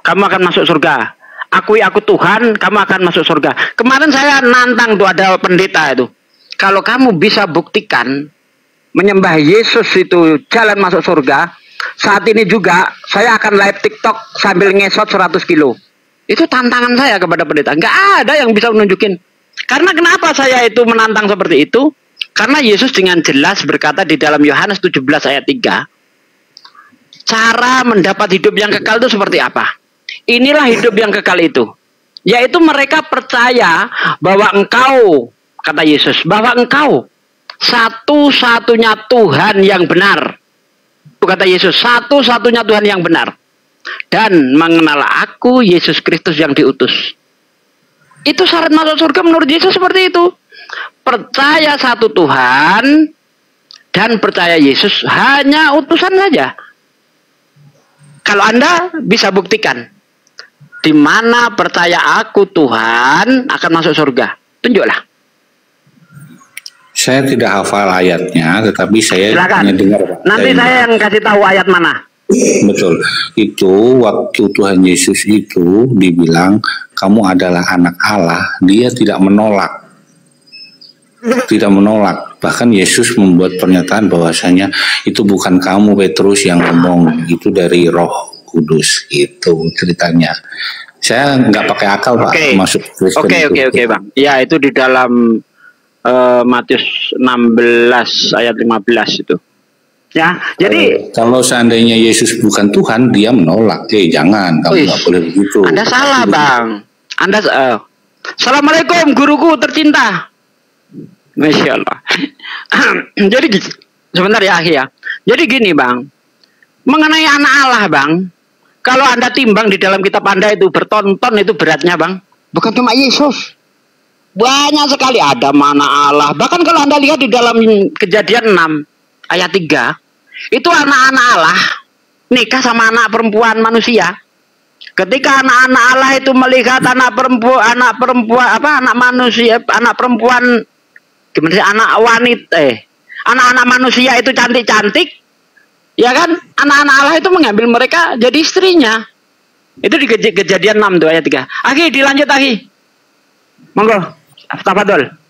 [SPEAKER 6] kamu akan masuk surga. Akui aku Tuhan, kamu akan masuk surga. Kemarin saya nantang tuh ada pendeta itu. Kalau kamu bisa buktikan menyembah Yesus itu jalan masuk surga, saat ini juga saya akan live TikTok sambil ngesot 100 kilo. Itu tantangan saya kepada pendeta. Nggak ada yang bisa menunjukin. Karena kenapa saya itu menantang seperti itu? Karena Yesus dengan jelas berkata di dalam Yohanes 17 ayat 3, cara mendapat hidup yang kekal itu seperti apa? Inilah hidup yang kekal itu, yaitu mereka percaya bahwa engkau, kata Yesus, bahwa engkau satu-satunya Tuhan yang benar. Itu kata Yesus, satu-satunya Tuhan yang benar. Dan mengenal aku, Yesus Kristus yang diutus. Itu syarat masuk surga menurut Yesus seperti itu. Percaya satu Tuhan dan percaya Yesus hanya utusan saja. Kalau Anda bisa buktikan di mana percaya aku Tuhan akan masuk surga, tunjuklah.
[SPEAKER 5] Saya tidak hafal ayatnya, tetapi saya
[SPEAKER 6] Silakan.
[SPEAKER 5] hanya dengar.
[SPEAKER 6] Nanti saya yang kasih tahu ayat mana.
[SPEAKER 5] Betul. Itu waktu Tuhan Yesus itu dibilang kamu adalah anak Allah, dia tidak menolak. Tidak menolak. Bahkan Yesus membuat pernyataan bahwasanya itu bukan kamu Petrus yang ngomong, itu dari Roh Kudus. Itu ceritanya. Saya nggak pakai akal Pak masuk Kristen.
[SPEAKER 6] Oke Bang. Ya itu di dalam Matius 16 ayat 15 itu. Ya, jadi
[SPEAKER 5] kalau seandainya Yesus bukan Tuhan, dia menolak. Jangan, kamu nggak boleh begitu.
[SPEAKER 6] Anda salah, Bang. Anda Assalamualaikum guruku tercinta. Masya Allah. Jadi sebentar ya, Akhi ya. Jadi gini, Bang. Mengenai anak Allah, Bang. Kalau Anda timbang di dalam kitab Anda itu bertonton itu beratnya, Bang. Bukan cuma Yesus. Banyak sekali ada mana Allah. Bahkan kalau Anda lihat di dalam Kejadian 6 ayat 3, itu anak-anak Allah nikah sama anak perempuan manusia. Ketika anak-anak Allah itu melihat anak perempuan gimana sih, anak-anak manusia itu cantik-cantik, ya kan? Anak-anak Allah itu mengambil mereka jadi istrinya. Itu di Kejadian 6 tuh ayat 3. Akhi, dilanjut Akhi. Monggo, tafadhol.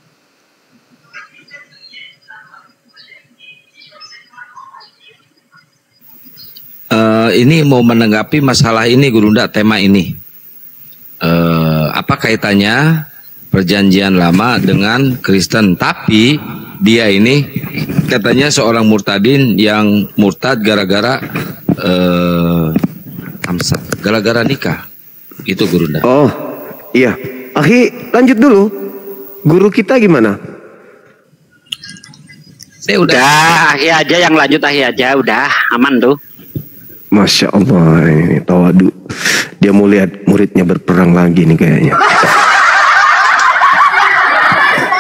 [SPEAKER 4] Ini mau menanggapi masalah ini Gurunda, tema ini. Apa kaitannya perjanjian lama dengan Kristen? Tapi dia ini katanya seorang murtadin yang murtad gara-gara nikah. Itu Gurunda.
[SPEAKER 1] Oh iya, Akhi lanjut dulu. Guru kita gimana?
[SPEAKER 6] Saya udah, Akhi aja yang lanjut, Akhi aja udah aman tuh.
[SPEAKER 1] Masya Allah, ini tawadu. Dia mau lihat muridnya berperang lagi nih kayaknya.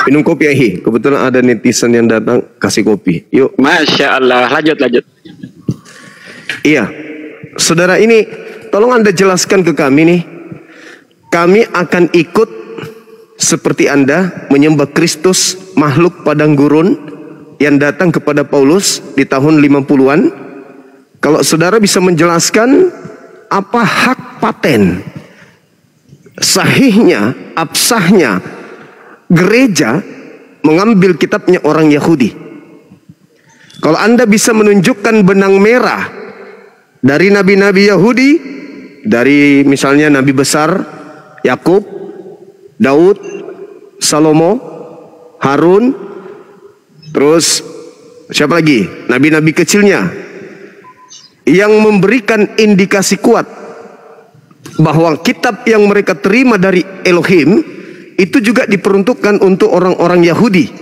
[SPEAKER 1] Minum kopi Akhi. Kebetulan ada netizen yang datang, kasih kopi. Yuk.
[SPEAKER 6] Masya Allah, lanjut.
[SPEAKER 1] Iya, saudara ini, tolong Anda jelaskan ke kami nih. Kami akan ikut seperti Anda menyembah Kristus, makhluk padang gurun yang datang kepada Paulus di tahun 50-an. Kalau saudara bisa menjelaskan apa hak paten, sahihnya, absahnya gereja mengambil kitabnya orang Yahudi. Kalau Anda bisa menunjukkan benang merah dari nabi-nabi Yahudi, dari misalnya nabi besar Yakub, Daud, Salomo, Harun, terus siapa lagi? Nabi-nabi kecilnya yang memberikan indikasi kuat bahwa kitab yang mereka terima dari Elohim itu juga diperuntukkan untuk orang-orang Yahudi.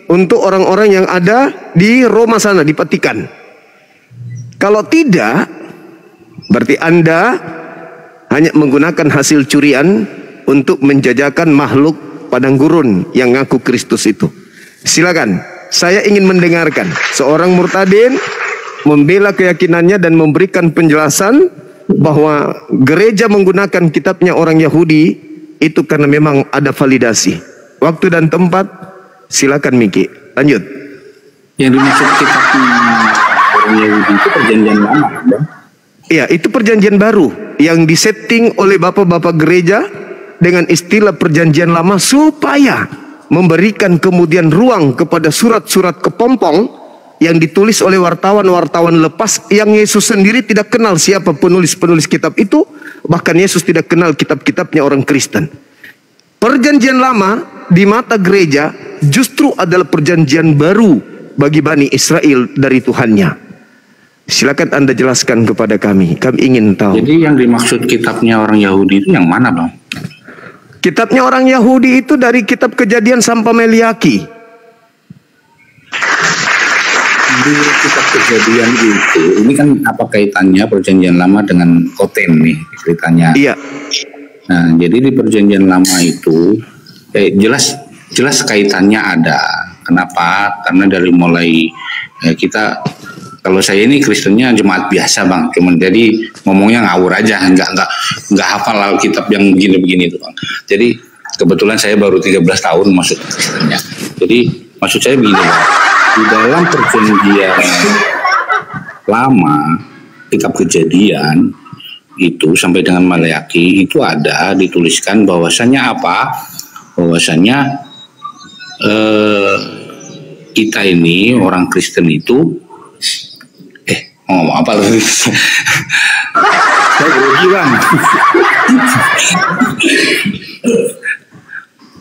[SPEAKER 1] Untuk orang-orang yang ada di Roma sana, di Vatikan. Kalau tidak, berarti Anda hanya menggunakan hasil curian untuk menjajakan makhluk padang gurun yang ngaku Kristus itu. Silakan, saya ingin mendengarkan seorang murtadin membela keyakinannya dan memberikan penjelasan bahwa gereja menggunakan kitabnya orang Yahudi itu karena memang ada validasi. Waktu dan tempat, silakan Miki. Lanjut.
[SPEAKER 5] Yang dimaksud kitabnya orang Yahudi itu perjanjian lama, Bang?
[SPEAKER 1] Iya, itu perjanjian baru. yang disetting oleh bapak-bapak gereja dengan istilah perjanjian lama supaya memberikan kemudian ruang kepada surat-surat kepompong yang ditulis oleh wartawan-wartawan lepas yang Yesus sendiri tidak kenal siapa penulis-penulis kitab itu, bahkan Yesus tidak kenal kitab-kitabnya orang Kristen. Perjanjian lama di mata gereja justru adalah perjanjian baru bagi Bani Israel dari Tuhannya. Silakan Anda jelaskan kepada kami ingin tahu.
[SPEAKER 5] Jadi yang dimaksud kitabnya orang Yahudi itu yang mana, Bang?
[SPEAKER 1] Kitabnya orang Yahudi itu dari kitab Kejadian sampai Meliaki.
[SPEAKER 5] Di kitab Kejadian itu, ini kan apa kaitannya perjanjian lama dengan Koten nih ceritanya?
[SPEAKER 1] Iya.
[SPEAKER 5] Nah, jadi di perjanjian lama itu jelas kaitannya ada. Kenapa? Karena dari mulai kita, kalau saya ini Kristennya jemaat biasa, Bang, cuman jadi ngomongnya ngawur aja, nggak hafal Alkitab yang begini-begini itu, Bang. Jadi kebetulan saya baru 13 tahun masuk Kristennya. Jadi maksud saya begini, Bang, di dalam perjanjian lama, kitab Kejadian itu sampai dengan Maleaki itu ada dituliskan bahwasanya apa? Bahwasanya kita ini orang Kristen itu ngomong apa lagi? Saya grogi, Bang.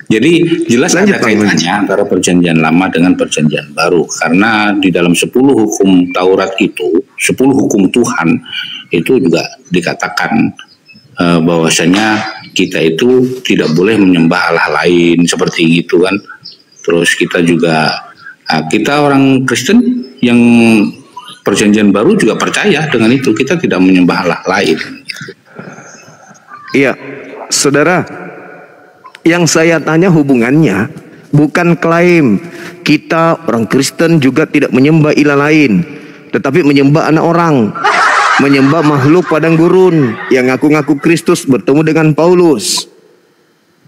[SPEAKER 5] Jadi jelas ada kaitannya antara perjanjian lama dengan perjanjian baru, karena di dalam 10 hukum Taurat itu, 10 hukum Tuhan itu juga dikatakan bahwasanya kita itu tidak boleh menyembah Allah lain seperti itu kan. Terus kita juga kita orang Kristen yang perjanjian baru juga percaya dengan itu, kita tidak menyembah Allah lain.
[SPEAKER 1] Iya, saudara, yang saya tanya hubungannya bukan klaim kita orang Kristen juga tidak menyembah ilah lain, tetapi menyembah anak orang, menyembah makhluk padang gurun yang ngaku-ngaku Kristus bertemu dengan Paulus.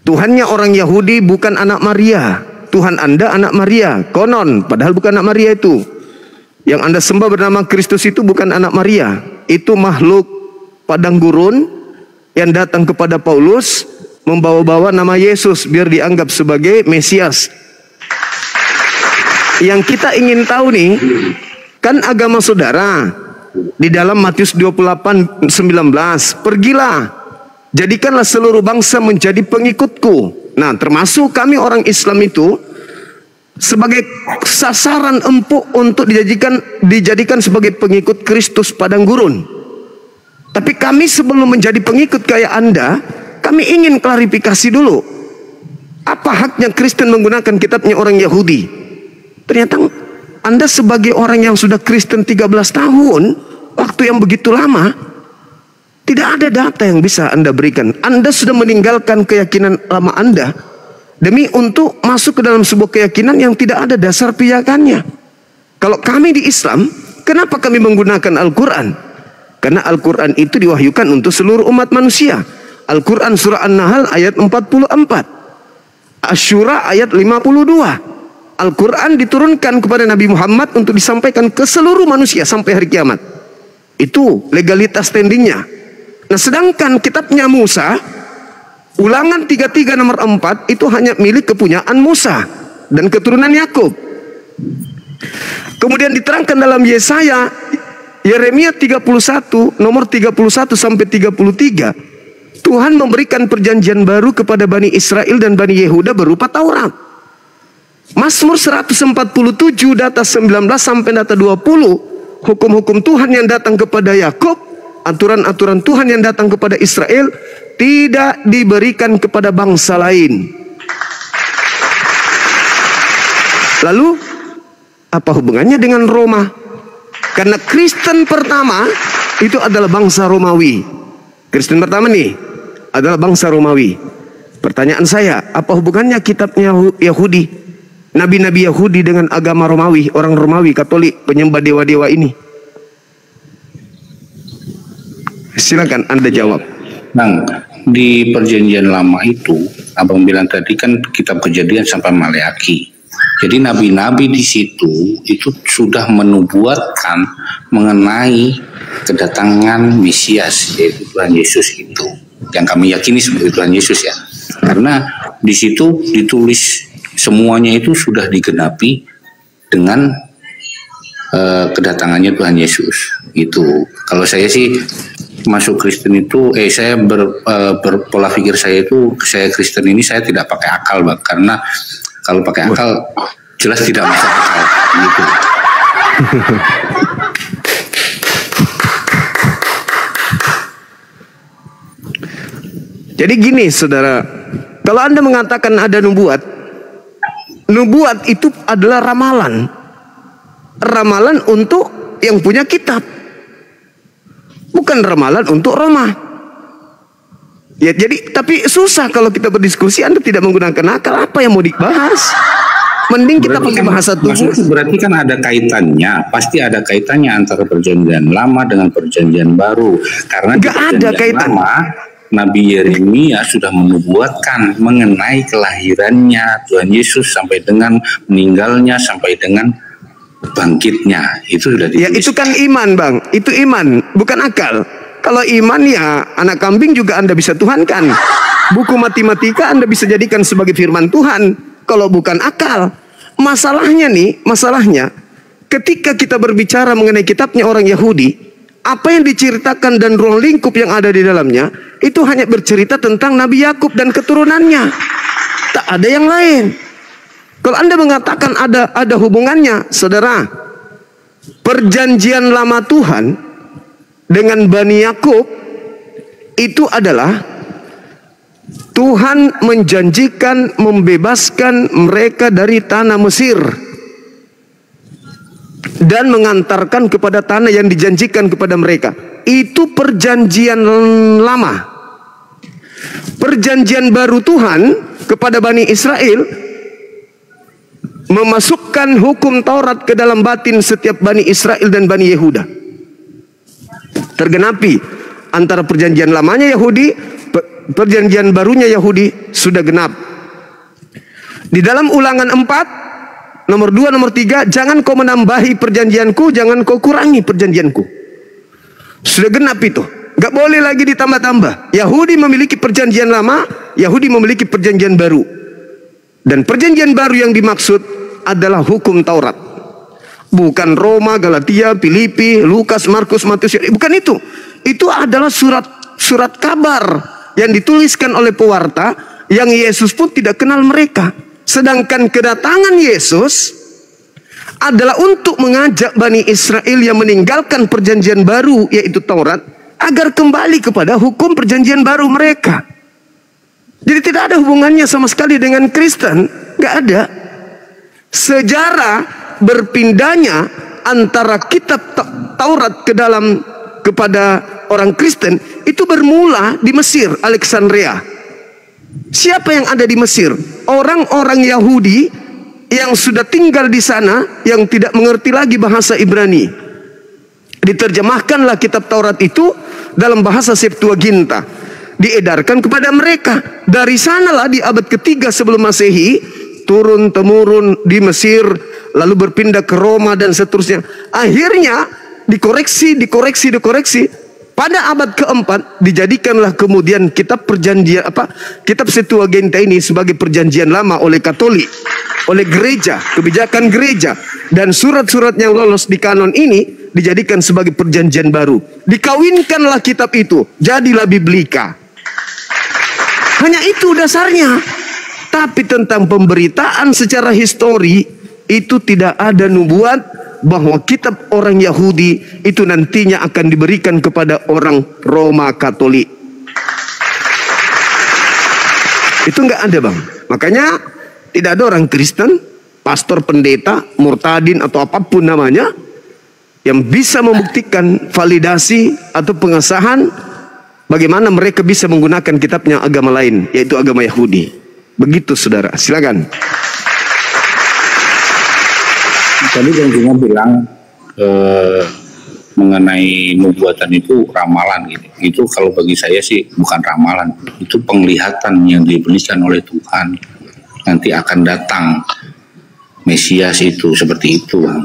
[SPEAKER 1] Tuhannya orang Yahudi bukan anak Maria, Tuhan Anda anak Maria, konon, padahal bukan anak Maria itu. Yang Anda sembah bernama Kristus itu bukan anak Maria, itu makhluk padang gurun yang datang kepada Paulus membawa-bawa nama Yesus biar dianggap sebagai Mesias. Yang kita ingin tahu nih, kan agama saudara di dalam Matius 28:19, pergilah, jadikanlah seluruh bangsa menjadi pengikutku. Nah, termasuk kami orang Islam itu sebagai sasaran empuk untuk dijadikan sebagai pengikut Kristus padang gurun. Tapi kami sebelum menjadi pengikut kayak Anda, kami ingin klarifikasi dulu. Apa haknya Kristen menggunakan kitabnya orang Yahudi? Ternyata Anda sebagai orang yang sudah Kristen 13 tahun, waktu yang begitu lama, tidak ada data yang bisa Anda berikan. Anda sudah meninggalkan keyakinan lama Anda demi untuk masuk ke dalam sebuah keyakinan yang tidak ada dasar pijakannya. Kalau kami di Islam, kenapa kami menggunakan Al-Quran? Karena Al-Quran itu diwahyukan untuk seluruh umat manusia. Al-Quran surah An-Nahl ayat 44, Asy-Syura ayat 52. Al-Quran diturunkan kepada Nabi Muhammad untuk disampaikan ke seluruh manusia sampai hari kiamat. Itu legalitas standingnya. Nah, sedangkan kitabnya Musa, Ulangan 33 nomor 4 itu hanya milik kepunyaan Musa dan keturunan Yakub. Kemudian diterangkan dalam Yesaya, Yeremia 31 nomor 31 sampai 33. Tuhan memberikan perjanjian baru kepada Bani Israel dan Bani Yehuda berupa Taurat. Mazmur 147 data 19 sampai data 20, hukum-hukum Tuhan yang datang kepada Yakub, aturan-aturan Tuhan yang datang kepada Israel tidak diberikan kepada bangsa lain. Lalu apa hubungannya dengan Roma? Karena Kristen pertama itu adalah bangsa Romawi. Kristen pertama nih adalah bangsa Romawi. Pertanyaan saya, apa hubungannya kitabnya Yahudi, nabi-nabi Yahudi dengan agama Romawi, orang Romawi Katolik penyembah dewa-dewa ini? Silakan Anda jawab.
[SPEAKER 5] Bang, di perjanjian lama itu, Abang bilang tadi kan kitab Kejadian sampai Maleaki. Jadi nabi-nabi di situ itu sudah menubuatkan mengenai kedatangan Mesias, yaitu Tuhan Yesus itu, yang kami yakini sebagai Tuhan Yesus ya. Karena di situ ditulis semuanya itu sudah digenapi dengan kedatangannya Tuhan Yesus. Itu kalau saya sih masuk Kristen itu, saya berpola pikir saya itu, saya Kristen ini saya tidak pakai akal, Bang, karena kalau pakai akal jelas tidak masuk akal gitu.
[SPEAKER 1] Jadi gini saudara, kalau Anda mengatakan ada nubuat, nubuat itu adalah ramalan. Ramalan untuk yang punya kitab, bukan ramalan untuk Roma. Ya, jadi tapi susah kalau kita berdiskusi, Anda tidak menggunakan akal, apa yang mau dibahas? Mending kita pakai bahasa tubuh.
[SPEAKER 5] Berarti kan ada kaitannya, pasti ada kaitannya antara perjanjian lama dengan perjanjian baru. Karena
[SPEAKER 1] nggak ada kaitan.
[SPEAKER 5] Lama, Nabi Yeremia sudah menubuatkan mengenai kelahirannya Tuhan Yesus sampai dengan meninggalnya sampai dengan bangkitnya. Itu sudah ditulis.
[SPEAKER 1] Ya itu kan iman, Bang. Itu iman, bukan akal. Kalau iman ya anak kambing juga Anda bisa tuhankan. Buku matematika Anda bisa jadikan sebagai firman Tuhan. Kalau bukan akal. Masalahnya ketika kita berbicara mengenai kitabnya orang Yahudi, apa yang diceritakan dan ruang lingkup yang ada di dalamnya itu hanya bercerita tentang Nabi Yakub dan keturunannya. Tak ada yang lain. Kalau Anda mengatakan ada hubungannya, saudara, perjanjian lama Tuhan dengan Bani Yakub itu adalah Tuhan menjanjikan membebaskan mereka dari tanah Mesir dan mengantarkan kepada tanah yang dijanjikan kepada mereka. Itu perjanjian lama. Perjanjian baru Tuhan kepada Bani Israel memasukkan hukum Taurat ke dalam batin setiap Bani Israel dan Bani Yehuda. Tergenapi antara perjanjian lamanya Yahudi, perjanjian barunya Yahudi sudah genap. Di dalam Ulangan 4 nomor 2 nomor 3, jangan kau menambahi perjanjianku, jangan kau kurangi perjanjianku. Sudah genap itu, gak boleh lagi ditambah-tambah. Yahudi memiliki perjanjian lama, Yahudi memiliki perjanjian baru. Dan perjanjian baru yang dimaksud adalah hukum Taurat. Bukan Roma, Galatia, Filipi, Lukas, Markus, Matius, bukan itu. Itu adalah surat kabar yang dituliskan oleh pewarta yang Yesus pun tidak kenal mereka. Sedangkan kedatangan Yesus adalah untuk mengajak Bani Israel yang meninggalkan perjanjian baru yaitu Taurat agar kembali kepada hukum perjanjian baru mereka. Jadi tidak ada hubungannya sama sekali dengan Kristen, nggak ada. Sejarah berpindahnya antara kitab Taurat kepada orang Kristen itu bermula di Mesir, Alexandria. Siapa yang ada di Mesir? Orang-orang Yahudi yang sudah tinggal di sana yang tidak mengerti lagi bahasa Ibrani. Diterjemahkanlah kitab Taurat itu dalam bahasa Septuaginta, diedarkan kepada mereka. Dari sanalah di abad ketiga sebelum Masehi turun temurun di Mesir, lalu berpindah ke Roma dan seterusnya. Akhirnya dikoreksi. Pada abad keempat dijadikanlah kemudian kitab perjanjian kitab Septuaginta ini sebagai perjanjian lama oleh Katolik, oleh gereja, kebijakan gereja, dan surat-surat yang lolos di kanon ini dijadikan sebagai perjanjian baru. Dikawinkanlah kitab itu, jadilah Biblika. Hanya itu dasarnya. Tapi tentang pemberitaan secara histori itu tidak ada nubuat bahwa kitab orang Yahudi itu nantinya akan diberikan kepada orang Roma Katolik. Itu nggak ada, Bang. Makanya tidak ada orang Kristen, pastor, pendeta, murtadin atau apapun namanya yang bisa membuktikan validasi atau pengesahan bagaimana mereka bisa menggunakan kitabnya agama lain, yaitu agama Yahudi. Begitu, saudara. Silakan.
[SPEAKER 5] Tadi Bang Juma bilang mengenai nubuatan itu ramalan gitu. Itu kalau bagi saya sih bukan ramalan, itu penglihatan yang diberikan oleh Tuhan nanti akan datang. Mesias itu seperti itu, Bang.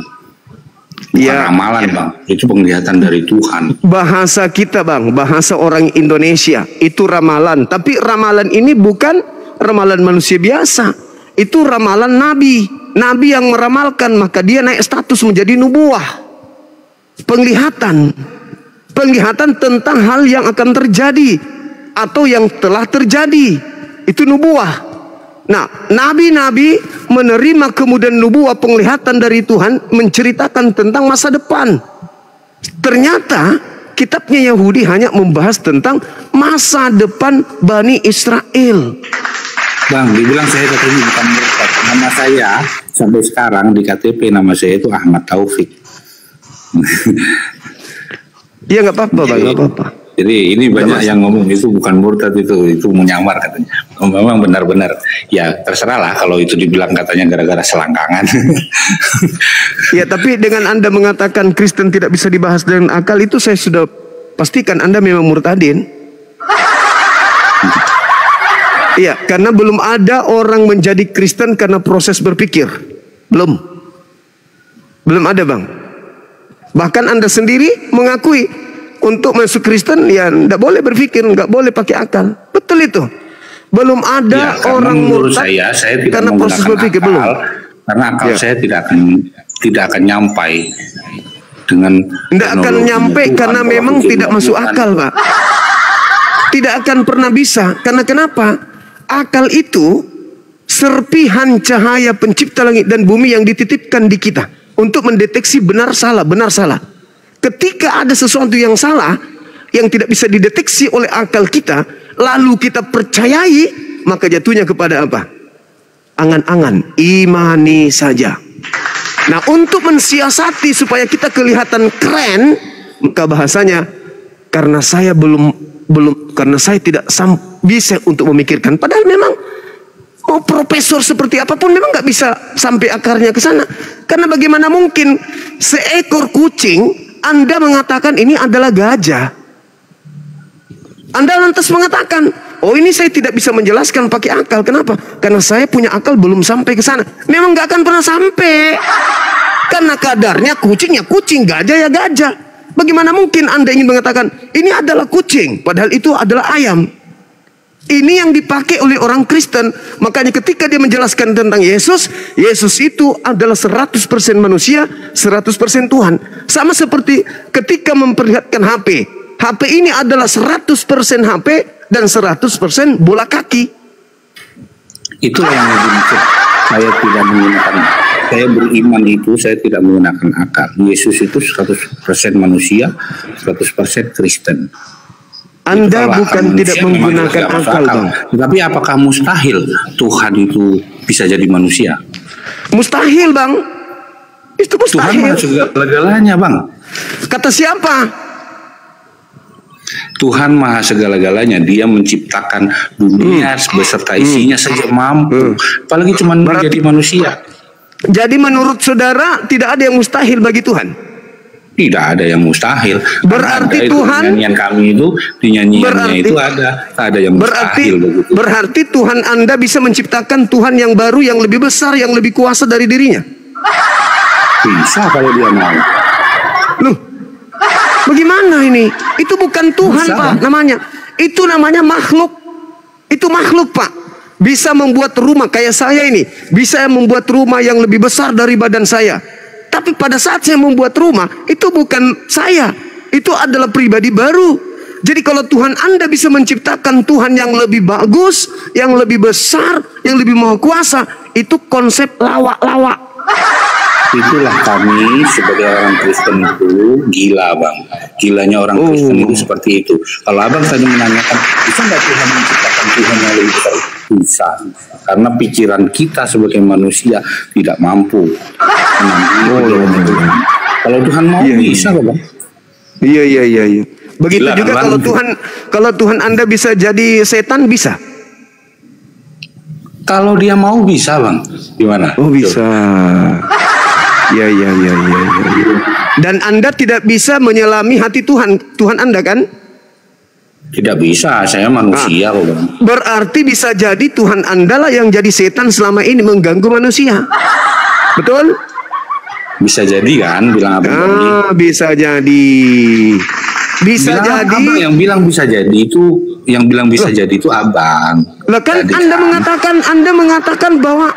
[SPEAKER 5] Bukan
[SPEAKER 1] Ya.
[SPEAKER 5] ramalan, Bang. Itu penglihatan dari Tuhan.
[SPEAKER 1] Bahasa kita, Bang, bahasa orang Indonesia itu ramalan. Tapi ramalan ini bukan ramalan manusia biasa. Itu ramalan nabi. Nabi yang meramalkan, maka dia naik status menjadi nubuah. Penglihatan. Penglihatan tentang hal yang akan terjadi atau yang telah terjadi. Itu nubuah. Nah, nabi-nabi menerima kemudian nubuah, penglihatan dari Tuhan, menceritakan tentang masa depan. Ternyata kitabnya Yahudi hanya membahas tentang masa depan Bani Israel.
[SPEAKER 5] Bang, dibilang saya katanya bukan murtad. Nama saya sampai sekarang di KTP nama saya itu Ahmad Taufik.
[SPEAKER 1] Ya nggak apa-apa, Bang, nggak apa-apa.
[SPEAKER 5] Jadi ini banyak yang ngomong itu bukan murtad, itu menyamar katanya. Memang benar-benar ya terserah lah kalau itu dibilang katanya gara-gara selangkangan.
[SPEAKER 1] Ya, tapi dengan Anda mengatakan Kristen tidak bisa dibahas dengan akal, itu saya sudah pastikan Anda memang murtadin. Iya, karena belum ada orang menjadi Kristen karena proses berpikir. Belum ada, Bang. Bahkan Anda sendiri mengakui untuk masuk Kristen ya tidak boleh berpikir, nggak boleh pakai akal. Betul itu. Belum ada
[SPEAKER 5] Ya,
[SPEAKER 1] orang
[SPEAKER 5] menurut
[SPEAKER 1] murtad
[SPEAKER 5] saya tidak
[SPEAKER 1] karena proses
[SPEAKER 5] menggunakan
[SPEAKER 1] berpikir
[SPEAKER 5] akal,
[SPEAKER 1] belum.
[SPEAKER 5] karena akal
[SPEAKER 1] Ya.
[SPEAKER 5] saya tidak akan nyampai dengan
[SPEAKER 1] Tidak akan
[SPEAKER 5] teknologi
[SPEAKER 1] nyampe
[SPEAKER 5] Tuhan,
[SPEAKER 1] karena
[SPEAKER 5] bahwa
[SPEAKER 1] memang
[SPEAKER 5] fikir
[SPEAKER 1] tidak masuk
[SPEAKER 5] Tuhan.
[SPEAKER 1] akal, Pak. Tidak akan pernah bisa. Karena kenapa? Akal itu serpihan cahaya pencipta langit dan bumi yang dititipkan di kita untuk mendeteksi benar salah, benar salah. Ketika ada sesuatu yang salah yang tidak bisa dideteksi oleh akal kita, lalu kita percayai, maka jatuhnya kepada apa? Angan-angan, imani saja. Nah, untuk mensiasati supaya kita kelihatan keren, maka bahasanya karena saya karena saya tidak bisa untuk memikirkan. Padahal memang mau profesor seperti apapun memang nggak bisa sampai akarnya ke sana. Karena bagaimana mungkin seekor kucing Anda mengatakan ini adalah gajah? Anda lantas mengatakan, oh ini saya tidak bisa menjelaskan pakai akal. Kenapa? Karena saya punya akal belum sampai ke sana. Memang nggak akan pernah sampai. Karena kadarnya kucingnya kucing, gajah ya gajah. Bagaimana mungkin Anda ingin mengatakan ini adalah kucing, padahal itu adalah ayam? Ini yang dipakai oleh orang Kristen. Makanya ketika dia menjelaskan tentang Yesus, Yesus itu adalah 100% manusia, 100% Tuhan. Sama seperti ketika memperlihatkan HP. HP ini adalah 100% HP dan 100% bola kaki.
[SPEAKER 5] Itulah yang dimaksud saya tidak menggunakan. Saya beriman itu saya tidak menggunakan akal. Yesus itu 100% manusia, 100% Kristen.
[SPEAKER 1] Anda
[SPEAKER 5] Itulah
[SPEAKER 1] bukan
[SPEAKER 5] akal
[SPEAKER 1] tidak
[SPEAKER 5] manusia,
[SPEAKER 1] menggunakan
[SPEAKER 5] memang
[SPEAKER 1] akal, Bang.
[SPEAKER 5] Tapi apakah mustahil Tuhan itu bisa jadi manusia?
[SPEAKER 1] Mustahil, Bang. Itu
[SPEAKER 5] Tuhan mah
[SPEAKER 1] mustahil.
[SPEAKER 5] segala-galanya, Bang.
[SPEAKER 1] Kata siapa?
[SPEAKER 5] Tuhan maha segala-galanya. Dia menciptakan dunia beserta isinya saja mampu. Apalagi cuma menjadi manusia.
[SPEAKER 1] Jadi menurut saudara tidak ada yang mustahil bagi Tuhan?
[SPEAKER 5] Tidak ada yang mustahil.
[SPEAKER 1] Berarti
[SPEAKER 5] ada itu,
[SPEAKER 1] Tuhan
[SPEAKER 5] nyanyian kami itu di nyanyiannya
[SPEAKER 1] berarti-
[SPEAKER 5] itu ada yang mustahil begitu.
[SPEAKER 1] Berarti Tuhan Anda bisa menciptakan Tuhan yang baru, yang lebih besar, yang lebih kuasa dari dirinya.
[SPEAKER 5] Bisa kalau dia mau.
[SPEAKER 1] Loh, bagaimana ini? Itu bukan Tuhan,
[SPEAKER 5] Bisa,
[SPEAKER 1] Pak,
[SPEAKER 5] Bang.
[SPEAKER 1] namanya. Itu namanya makhluk. Itu makhluk, Pak. Bisa membuat rumah kayak saya ini. Bisa membuat rumah yang lebih besar dari badan saya. Tapi pada saat saya membuat rumah, itu bukan saya. Itu adalah pribadi baru. Jadi kalau Tuhan Anda bisa menciptakan Tuhan yang lebih bagus, yang lebih besar, yang lebih maha kuasa, itu konsep lawak-lawak.
[SPEAKER 5] Itulah kami sebagai orang Kristen itu gila, Bang. Gilanya orang Kristen itu seperti itu. Kalau Abang tadi menanyakan, bisa nggak Tuhan menciptakan Tuhan yang lebih besar? Bisa. Karena pikiran kita sebagai manusia tidak mampu. Kalau Tuhan mau bisa kok, Bang.
[SPEAKER 1] Iya. Begitu
[SPEAKER 5] Gila,
[SPEAKER 1] juga
[SPEAKER 5] Bang.
[SPEAKER 1] kalau Tuhan Anda bisa jadi setan, bisa.
[SPEAKER 5] Kalau dia mau bisa, Bang. Gimana?
[SPEAKER 1] Oh, bisa. Ya. Dan Anda tidak bisa menyelami hati Tuhan Anda kan?
[SPEAKER 5] Tidak bisa, saya manusia kok, Bang.
[SPEAKER 1] Berarti bisa jadi Tuhan Anda lah yang jadi setan selama ini mengganggu manusia. Betul?
[SPEAKER 5] Bisa jadi kan bilang abang tadi.
[SPEAKER 1] Bisa jadi. Bisa
[SPEAKER 5] Bilang
[SPEAKER 1] jadi.
[SPEAKER 5] abang yang bilang bisa jadi itu, yang bilang bisa jadi itu abang.
[SPEAKER 1] Lah kan
[SPEAKER 5] Jadi
[SPEAKER 1] Anda mengatakan bahwa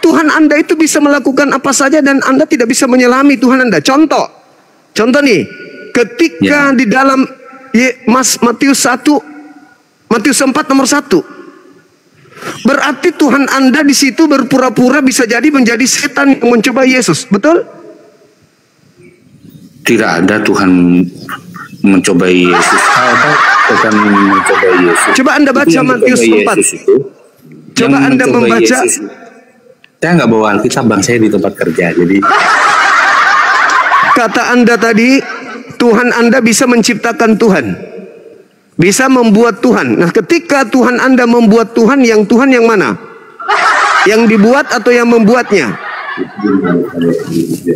[SPEAKER 1] Tuhan Anda itu bisa melakukan apa saja dan Anda tidak bisa menyelami Tuhan Anda. Contoh nih, ketika di dalam Matius 4 nomor 1. Berarti Tuhan Anda di situ berpura-pura bisa jadi menjadi setan yang mencoba Yesus, betul?
[SPEAKER 5] tidak ada Tuhan mencobai Yesus. Setan mencobai Yesus.
[SPEAKER 1] Coba Anda baca Matius 4. Coba Anda membaca.
[SPEAKER 5] Saya nggak bawa Alkitab, bang, saya di tempat kerja, jadi.
[SPEAKER 1] Kata Anda tadi, Tuhan Anda bisa menciptakan Tuhan, bisa membuat Tuhan. Nah, ketika Tuhan Anda membuat Tuhan yang mana? Yang dibuat atau yang membuatnya?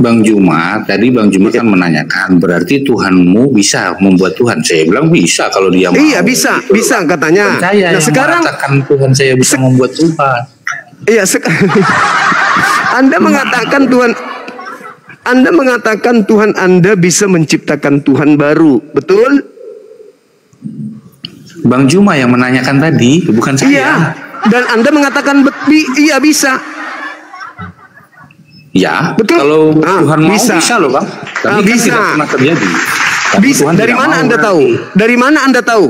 [SPEAKER 5] Bang Juma, tadi Bang Juma kan menanyakan, berarti Tuhanmu bisa membuat Tuhan. Saya bilang bisa kalau dia mau.
[SPEAKER 1] Iya, bisa katanya.
[SPEAKER 5] Nah, sekarang mengatakan Tuhan saya bisa membuat Tuhan.
[SPEAKER 1] Iya, Anda mengatakan Tuhan Anda bisa menciptakan Tuhan baru, betul?
[SPEAKER 5] Bang Juma yang menanyakan tadi, bukan saya.
[SPEAKER 1] Iya, dan Anda mengatakan iya bisa.
[SPEAKER 5] Ya,
[SPEAKER 1] betul.
[SPEAKER 5] Kalau Tuhan mau bisa loh, Bang. Tapi kan
[SPEAKER 1] bisa.
[SPEAKER 5] tidak pernah terjadi.
[SPEAKER 1] Bisa. Dari mana Anda tahu? Dari mana Anda tahu?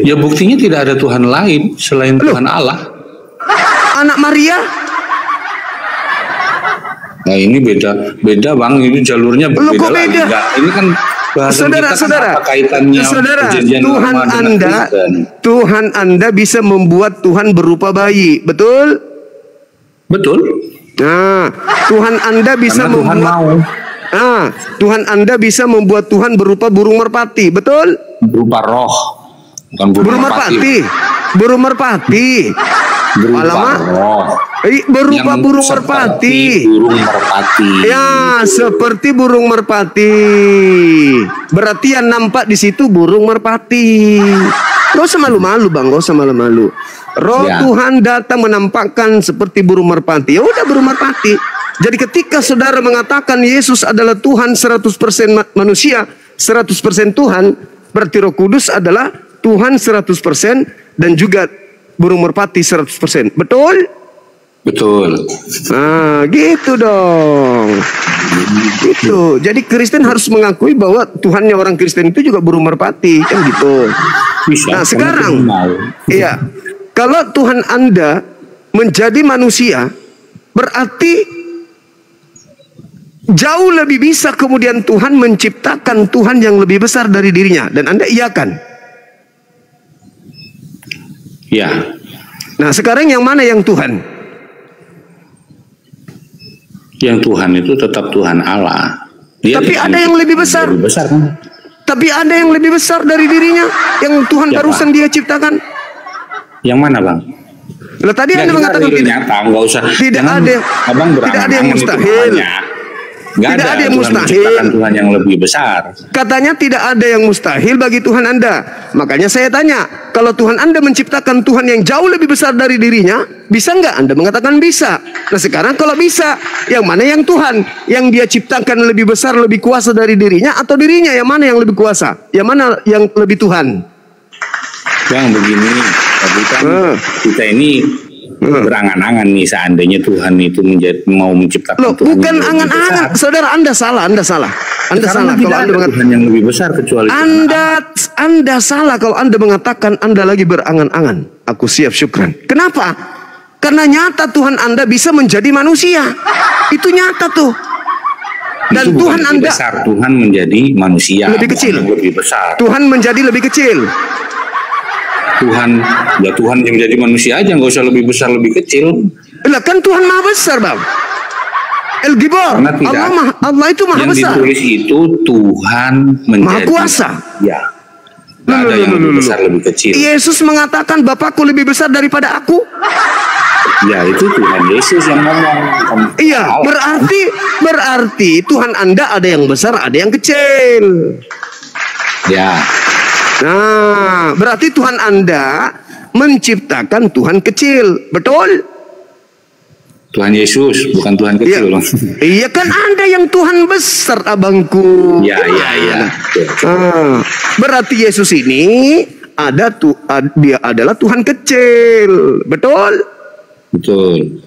[SPEAKER 5] Ya, buktinya tidak ada Tuhan lain selain Tuhan Allah.
[SPEAKER 1] Anak Maria?
[SPEAKER 5] Nah, ini beda Bang. Ini jalurnya berbeda.
[SPEAKER 1] Kok beda?
[SPEAKER 5] Enggak, ini kan
[SPEAKER 1] saudara,
[SPEAKER 5] apa kaitannya
[SPEAKER 1] Tuhan Anda bisa membuat Tuhan berupa bayi, betul?
[SPEAKER 5] Betul.
[SPEAKER 1] Nah, Tuhan Anda bisa Tuhan Anda bisa membuat Tuhan berupa burung merpati, betul?
[SPEAKER 5] Berupa roh, bukan burung merpati.
[SPEAKER 1] Burung merpati.
[SPEAKER 5] Berupa roh.
[SPEAKER 1] Berupa burung merpati.
[SPEAKER 5] Burung merpati.
[SPEAKER 1] Ya, seperti burung merpati. Berarti yang nampak di situ burung merpati. Gak usah malu-malu, Bang, gak usah malu-malu. Roh Tuhan datang menampakkan seperti burung merpati. Ya udah, burung merpati. Jadi ketika saudara mengatakan Yesus adalah Tuhan 100% manusia, 100% Tuhan, berarti Roh Kudus adalah Tuhan 100% dan juga burung merpati 100%. Betul?
[SPEAKER 5] Betul.
[SPEAKER 1] Nah, gitu dong. Gitu. Jadi Kristen harus mengakui bahwa Tuhannya orang Kristen itu juga burung merpati, kan gitu. Nah, sekarang, iya, kalau Tuhan Anda menjadi manusia, berarti jauh lebih bisa kemudian Tuhan menciptakan Tuhan yang lebih besar dari dirinya, dan Anda iyakan?
[SPEAKER 5] Ya.
[SPEAKER 1] Nah, sekarang yang mana yang Tuhan?
[SPEAKER 5] Yang Tuhan itu tetap Tuhan Allah.
[SPEAKER 1] Tapi ada yang lebih besar.
[SPEAKER 5] Lebih besar kan?
[SPEAKER 1] Tapi ada yang lebih besar dari dirinya, yang Tuhan barusan Dia ciptakan.
[SPEAKER 5] Yang mana, Bang?
[SPEAKER 1] Lah tadi Anda mengatakan
[SPEAKER 5] nggak usah.
[SPEAKER 1] Tidak ada.
[SPEAKER 5] Abang
[SPEAKER 1] tidak ada yang mustahil.
[SPEAKER 5] Tidak ada yang mustahil. Tuhan yang lebih besar.
[SPEAKER 1] Katanya tidak ada yang mustahil bagi Tuhan Anda. Makanya saya tanya, kalau Tuhan Anda menciptakan Tuhan yang jauh lebih besar dari dirinya, bisa nggak? Anda mengatakan bisa. Nah, sekarang kalau bisa, yang mana yang Tuhan? Yang Dia ciptakan lebih besar, lebih kuasa dari dirinya, atau dirinya yang mana yang lebih kuasa? Yang mana yang lebih Tuhan?
[SPEAKER 5] Bang, begini, tapi kan kita ini berangan-angan nih, seandainya Tuhan itu mau menciptakan.
[SPEAKER 1] Loh, Tuhan bukan angan-angan, saudara. Anda salah. Anda salah kalau Anda mengatakan
[SPEAKER 5] Tuhan yang lebih besar kecuali
[SPEAKER 1] Anda salah kalau Anda mengatakan Anda lagi berangan-angan. Aku siap syukran. Kenapa? Karena nyata Tuhan Anda bisa menjadi manusia. Itu nyata tuh. Dan
[SPEAKER 5] itu
[SPEAKER 1] Tuhan Anda
[SPEAKER 5] besar, Tuhan menjadi manusia
[SPEAKER 1] lebih kecil.
[SPEAKER 5] Lebih besar.
[SPEAKER 1] Tuhan menjadi lebih kecil.
[SPEAKER 5] Tuhan yang menjadi manusia aja, nggak usah lebih besar lebih kecil.
[SPEAKER 1] Lah kan Tuhan maha besar, Bang. El Gibor. Allah itu maha besar.
[SPEAKER 5] Yang ditulis itu Tuhan menjadi
[SPEAKER 1] maha kuasa.
[SPEAKER 5] Ya. Nggak ada yang lebih besar lebih kecil.
[SPEAKER 1] Yesus mengatakan Bapakku lebih besar daripada aku.
[SPEAKER 5] Ya, itu Tuhan Yesus yang ngomong.
[SPEAKER 1] Iya, berarti Tuhan Anda ada yang besar, ada yang kecil.
[SPEAKER 5] Ya.
[SPEAKER 1] Nah, berarti Tuhan Anda menciptakan Tuhan kecil, betul?
[SPEAKER 5] Tuhan Yesus, bukan Tuhan kecil.
[SPEAKER 1] Iya kan Anda yang Tuhan besar, abangku.
[SPEAKER 5] Iya.
[SPEAKER 1] Berarti Yesus ini dia adalah Tuhan kecil, betul?
[SPEAKER 5] Betul.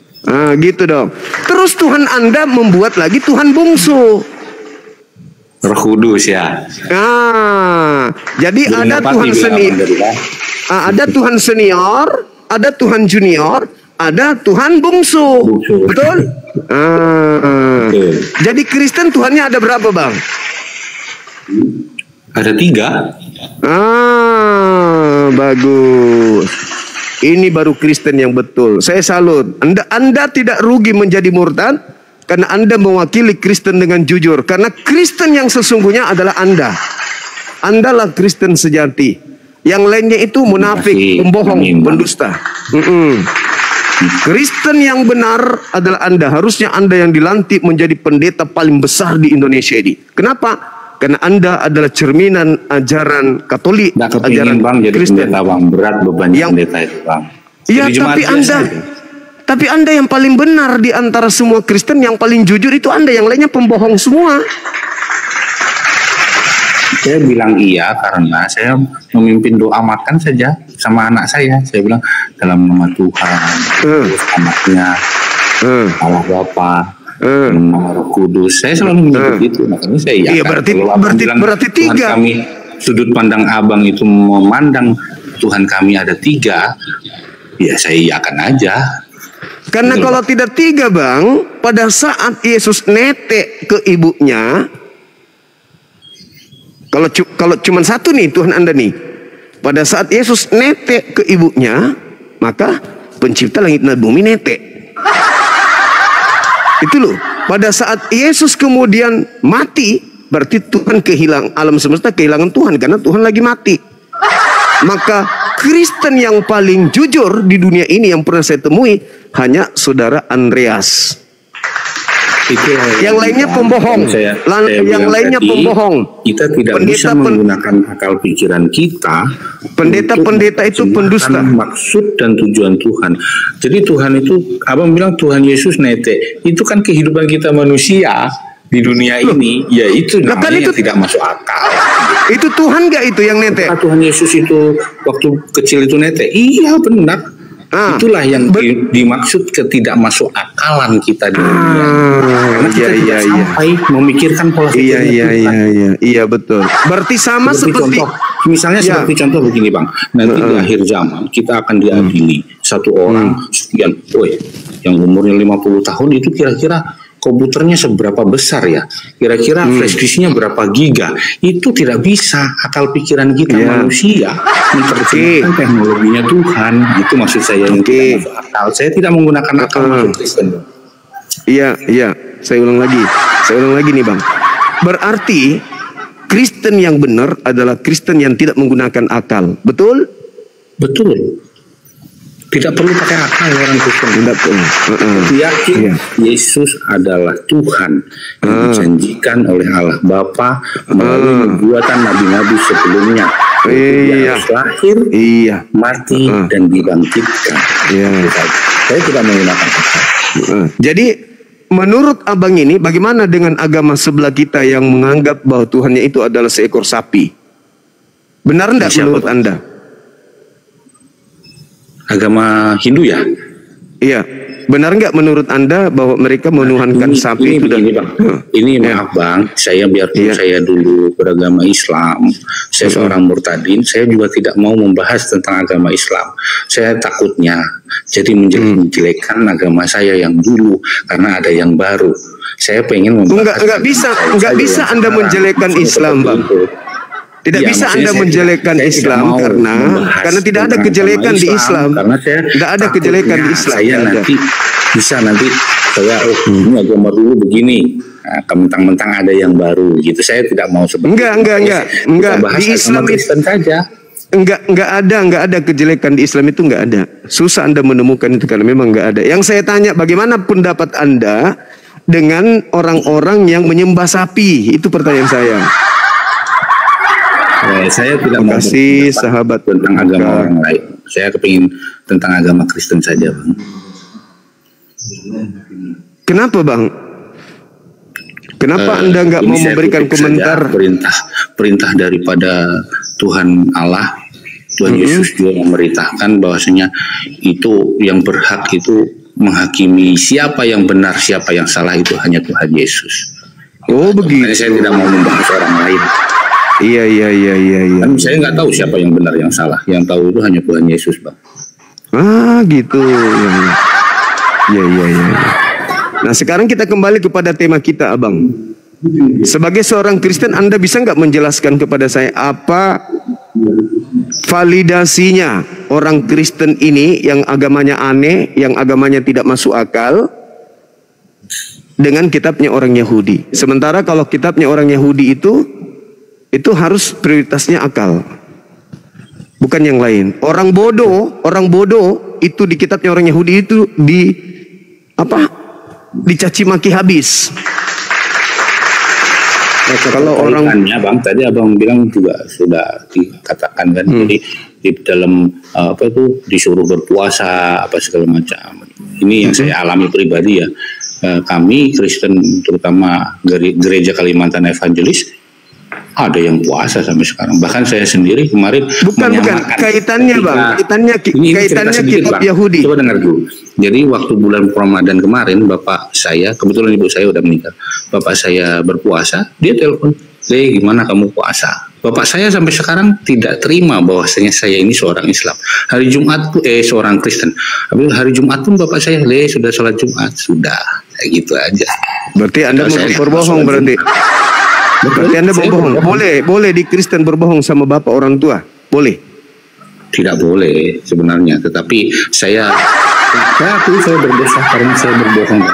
[SPEAKER 1] Gitu dong. Terus Tuhan Anda membuat lagi Tuhan bungsu.
[SPEAKER 5] Roh Kudus ya.
[SPEAKER 1] Jadi ada Tuhan ada Tuhan senior, ada Tuhan junior, ada Tuhan bungsu. Betul? Jadi Kristen Tuhannya ada berapa, Bang?
[SPEAKER 5] Ada 3.
[SPEAKER 1] Bagus. Ini baru Kristen yang betul. Saya salut. Anda tidak rugi menjadi murtad karena Anda mewakili Kristen dengan jujur. Karena Kristen yang sesungguhnya adalah Anda. Andalah Kristen sejati. Yang lainnya itu munafik, pembohong, pendusta. Kristen yang benar adalah Anda. Harusnya Anda yang dilantik menjadi pendeta paling besar di Indonesia ini. Kenapa? Karena Anda adalah cerminan ajaran Katolik, ajaran
[SPEAKER 5] Bang, jadi
[SPEAKER 1] Kristen.
[SPEAKER 5] Pendeta, Bang, berat beban pendeta itu, Bang.
[SPEAKER 1] Iya, tapi Anda yang paling benar di antara semua Kristen, yang paling jujur itu Anda, yang lainnya pembohong semua.
[SPEAKER 5] Saya bilang iya karena saya memimpin doa makan saja sama anak saya. Saya bilang dalam nama Tuhan, terus anaknya, Allah Bapa, nama Roh Kudus. Saya selalu menyebut itu. Makanya saya iya.
[SPEAKER 1] Berarti 3.
[SPEAKER 5] Kami sudut pandang abang itu memandang Tuhan kami ada 3. Ya saya iyakan aja.
[SPEAKER 1] Karena kalau tidak 3, Bang, pada saat Yesus netek ke ibunya, kalau cuma 1 nih Tuhan Anda nih, pada saat Yesus netek ke ibunya, maka pencipta langit dan bumi netek. Itu loh. Pada saat Yesus kemudian mati, berarti Tuhan alam semesta kehilangan Tuhan karena Tuhan lagi mati. Maka Kristen yang paling jujur di dunia ini yang pernah saya temui hanya saudara Andreas. Yang lainnya pembohong. Yang lainnya pembohong.
[SPEAKER 5] Kita tidak bisa menggunakan akal pikiran kita.
[SPEAKER 1] Pendeta-pendeta itu pendusta.
[SPEAKER 5] Maksud dan tujuan Tuhan. Jadi Tuhan itu, abang bilang Tuhan Yesus netek. Itu kan kehidupan kita manusia di dunia ini. Ya itu namanya itu tidak masuk akal.
[SPEAKER 1] Itu Tuhan gak itu yang netek?
[SPEAKER 5] Tuhan Yesus itu waktu kecil itu netek. Iya benar. Itulah yang dimaksud ketidak masuk akalan kita di dunia. Karena kita tidak sampai memikirkan pola pikir Tuhan.
[SPEAKER 1] Iya betul. Berarti sama seperti
[SPEAKER 5] misalnya seperti contoh begini, Bang. Nanti di akhir zaman kita akan diadili satu orang sekian, yang umurnya 50 tahun itu kira-kira komputernya seberapa besar ya? Kira-kira flash disknya berapa giga? Itu tidak bisa akal pikiran kita manusia menerjemahkan teknologinya Tuhan. Itu maksud saya yang tidak masuk akal. Saya tidak menggunakan akal masuk Kristen.
[SPEAKER 1] Iya. Saya ulang lagi nih, Bang. Berarti Kristen yang benar adalah Kristen yang tidak menggunakan akal. Betul?
[SPEAKER 5] Betul. Tidak perlu pakai akal orang Kristen. Yakin Yesus adalah Tuhan yang dijanjikan oleh Allah Bapa melalui nubuatan nabi-nabi sebelumnya. Dia harus lahir, mati, dan dibangkitkan. Saya tidak menggunakan akal.
[SPEAKER 1] Jadi menurut abang ini, bagaimana dengan agama sebelah kita yang menganggap bahwa Tuhannya itu adalah seekor sapi? Benar enggak menurut Anda?
[SPEAKER 5] Agama Hindu ya?
[SPEAKER 1] Iya. Benar nggak menurut Anda bahwa mereka menuhankan sapi itu?
[SPEAKER 5] Ini maaf Bang, saya biarpun saya dulu beragama Islam, saya seorang murtadin, saya juga tidak mau membahas tentang agama Islam. Saya takutnya jadi menjelek-jelekkan agama saya yang dulu karena ada yang baru. Saya pengen membahas.
[SPEAKER 1] Nggak bisa Anda menjelekkan Islam, Bang. Tidak bisa Anda menjelekkan Islam karena tidak ada kejelekan di Islam.
[SPEAKER 5] Karena saya
[SPEAKER 1] tidak ada kejelekan di Islam.
[SPEAKER 5] Saya nanti saya ini agama dulu begini. Mentang-mentang ada yang baru gitu. Saya tidak mau seperti
[SPEAKER 1] enggak. Di Islam
[SPEAKER 5] Kristen saja.
[SPEAKER 1] Enggak ada kejelekan di Islam itu, enggak ada. Susah Anda menemukan itu karena memang enggak ada. Yang saya tanya, bagaimana pendapat Anda dengan orang-orang yang menyembah sapi? Itu pertanyaan saya.
[SPEAKER 5] Saya tidak mau
[SPEAKER 1] sahabat
[SPEAKER 5] tentang agama orang lain. Saya kepingin tentang agama Kristen saja, Bang.
[SPEAKER 1] Kenapa Bang? Kenapa Anda nggak mau memberikan komentar?
[SPEAKER 5] Perintah daripada Tuhan Allah, Tuhan Yesus juga memerintahkan bahwasanya itu yang berhak itu menghakimi siapa yang benar, siapa yang salah itu hanya Tuhan Yesus.
[SPEAKER 1] Oh begitu.
[SPEAKER 5] Saya tidak mau membahas orang lain.
[SPEAKER 1] Iya.
[SPEAKER 5] Kan saya nggak tahu siapa yang benar yang salah. Yang tahu itu hanya Tuhan Yesus, Bang.
[SPEAKER 1] Ah gitu. Iya. Nah sekarang kita kembali kepada tema kita, Abang. Sebagai seorang Kristen, Anda bisa nggak menjelaskan kepada saya apa validasinya orang Kristen ini yang agamanya aneh, yang agamanya tidak masuk akal, dengan kitabnya orang Yahudi. Sementara kalau kitabnya orang Yahudi itu harus prioritasnya akal, bukan yang lain. Orang bodoh itu di kitabnya orang Yahudi itu dicaci maki habis. Kalau orang
[SPEAKER 5] Bang, tadi Abang bilang juga sudah dikatakan kan, jadi di dalam disuruh berpuasa apa segala macam. Ini yang saya alami pribadi ya. Kami Kristen terutama gereja Kalimantan Evangelis ada yang puasa sampai sekarang. Bahkan saya sendiri kemarin
[SPEAKER 1] bukan kaitannya Bang, kaitannya kitab Yahudi.
[SPEAKER 5] Coba dengar dulu. Jadi waktu bulan Ramadan kemarin bapak saya, kebetulan ibu saya udah meninggal, bapak saya berpuasa, dia telepon, gimana kamu puasa? Bapak saya sampai sekarang tidak terima bahwasanya saya ini seorang Islam. Hari Jumat seorang Kristen. Hari Jumat pun bapak saya, sudah sholat Jumat, sudah kayak gitu aja.
[SPEAKER 1] Berarti Anda berbohong berarti. Berarti Anda berbohong. Boleh di Kristen berbohong sama bapak orang tua? Boleh?
[SPEAKER 5] Tidak boleh sebenarnya, tetapi saya berdosa karena saya berbohong.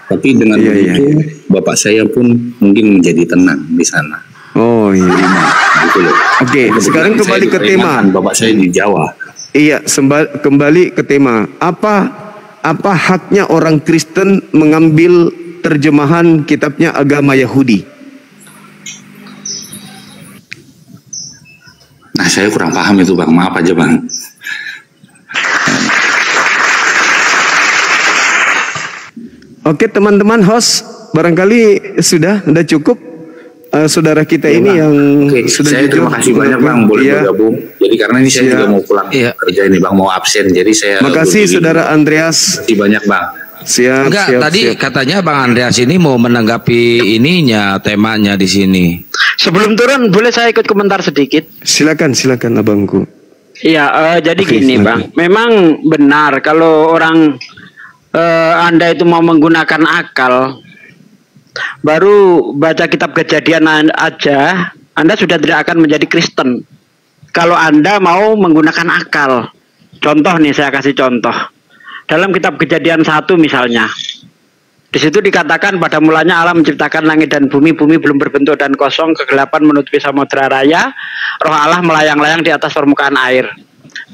[SPEAKER 5] Tapi dengan begitu bapak saya pun mungkin menjadi tenang di sana.
[SPEAKER 1] Oh iya.
[SPEAKER 5] Gitu loh.
[SPEAKER 1] Oke, sekarang kembali ke tema.
[SPEAKER 5] Bapak saya di Jawa.
[SPEAKER 1] Iya, kembali ke tema. Apa haknya orang Kristen mengambil terjemahan kitabnya agama Yahudi?
[SPEAKER 5] Nah, saya kurang paham itu Bang. Maaf aja Bang.
[SPEAKER 1] Oke teman-teman host, barangkali sudah cukup. Saudara kita ini yang sudah
[SPEAKER 5] saya terima kasih banyak Bang boleh bergabung. Jadi karena ini saya juga mau pulang kerja ini Bang, mau absen. Jadi saya
[SPEAKER 1] makasih Saudara Andreas.
[SPEAKER 5] Terima kasih banyak Bang.
[SPEAKER 1] Siap.
[SPEAKER 4] Katanya Bang Andreas ini mau menanggapi temanya di sini.
[SPEAKER 6] Sebelum turun boleh saya ikut komentar sedikit?
[SPEAKER 1] Silakan abangku.
[SPEAKER 6] Iya, jadi gini Bang, memang benar kalau orang Anda itu mau menggunakan akal, baru baca kitab Kejadian aja, Anda sudah tidak akan menjadi Kristen. Kalau Anda mau menggunakan akal. Contoh nih, saya kasih contoh. Dalam kitab Kejadian 1 misalnya, di situ dikatakan pada mulanya Allah menciptakan langit dan bumi belum berbentuk dan kosong, kegelapan menutupi samudra raya, roh Allah melayang-layang di atas permukaan air.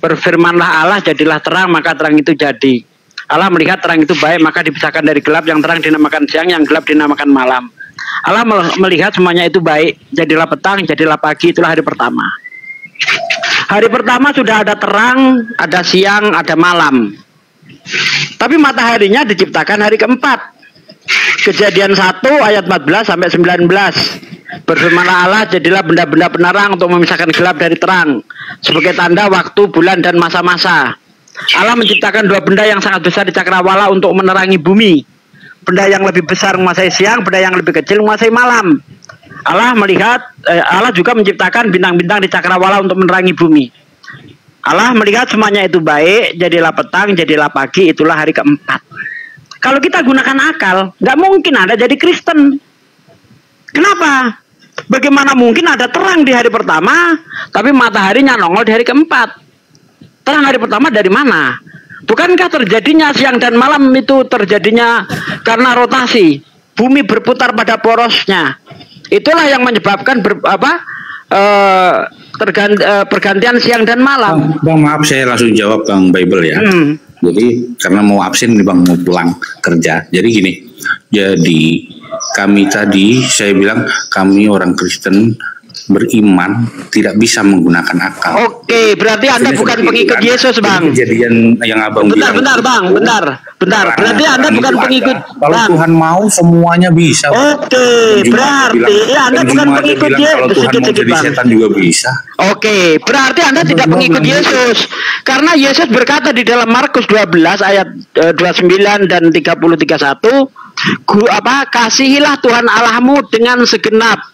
[SPEAKER 6] Berfirmanlah Allah, jadilah terang, maka terang itu jadi. Allah melihat terang itu baik, maka dipisahkan dari gelap, yang terang dinamakan siang, yang gelap dinamakan malam. Allah melihat semuanya itu baik, jadilah petang, jadilah pagi, itulah hari pertama. Hari pertama sudah ada terang, ada siang, ada malam. Tapi mataharinya diciptakan hari keempat. Kejadian 1 ayat 14 sampai 19. Berfirmanlah Allah, jadilah benda-benda penerang untuk memisahkan gelap dari terang, sebagai tanda waktu, bulan, dan masa-masa. Allah menciptakan dua benda yang sangat besar di cakrawala untuk menerangi bumi. Benda yang lebih besar menguasai siang, benda yang lebih kecil menguasai malam. Allah juga menciptakan bintang-bintang di cakrawala untuk menerangi bumi. Allah melihat semuanya itu baik, jadilah petang, jadilah pagi, itulah hari keempat. Kalau kita gunakan akal, nggak mungkin Anda jadi Kristen. Kenapa? Bagaimana mungkin ada terang di hari pertama, tapi mataharinya nongol di hari keempat? Terang hari pertama dari mana? Bukankah terjadinya siang dan malam itu terjadinya karena rotasi? Bumi berputar pada porosnya. Itulah yang menyebabkan pergantian siang dan malam.
[SPEAKER 5] Bang, maaf saya langsung jawab Bang Bible ya. Jadi karena mau absen nih Bang, mau pulang kerja. Jadi gini. Jadi kami tadi saya bilang kami orang Kristen beriman tidak bisa menggunakan akal.
[SPEAKER 6] Oke, berarti Anda bukan pengikut Yesus, Bang.
[SPEAKER 5] Kejadian yang Abang bilang.
[SPEAKER 6] Bentar, Bang. Bentar. Berarti Anda bukan pengikut.
[SPEAKER 5] Kalau
[SPEAKER 6] Bang.
[SPEAKER 5] Tuhan mau semuanya bisa.
[SPEAKER 6] Oke, berarti Anda bukan pengikut Yesus.
[SPEAKER 5] Kalau Tuhan mau jadi setan juga bisa.
[SPEAKER 6] Oke, berarti Anda tidak pengikut Yesus. Karena Yesus berkata di dalam Markus 12 ayat 29 dan 30-31, kasihilah Tuhan Allahmu dengan segenap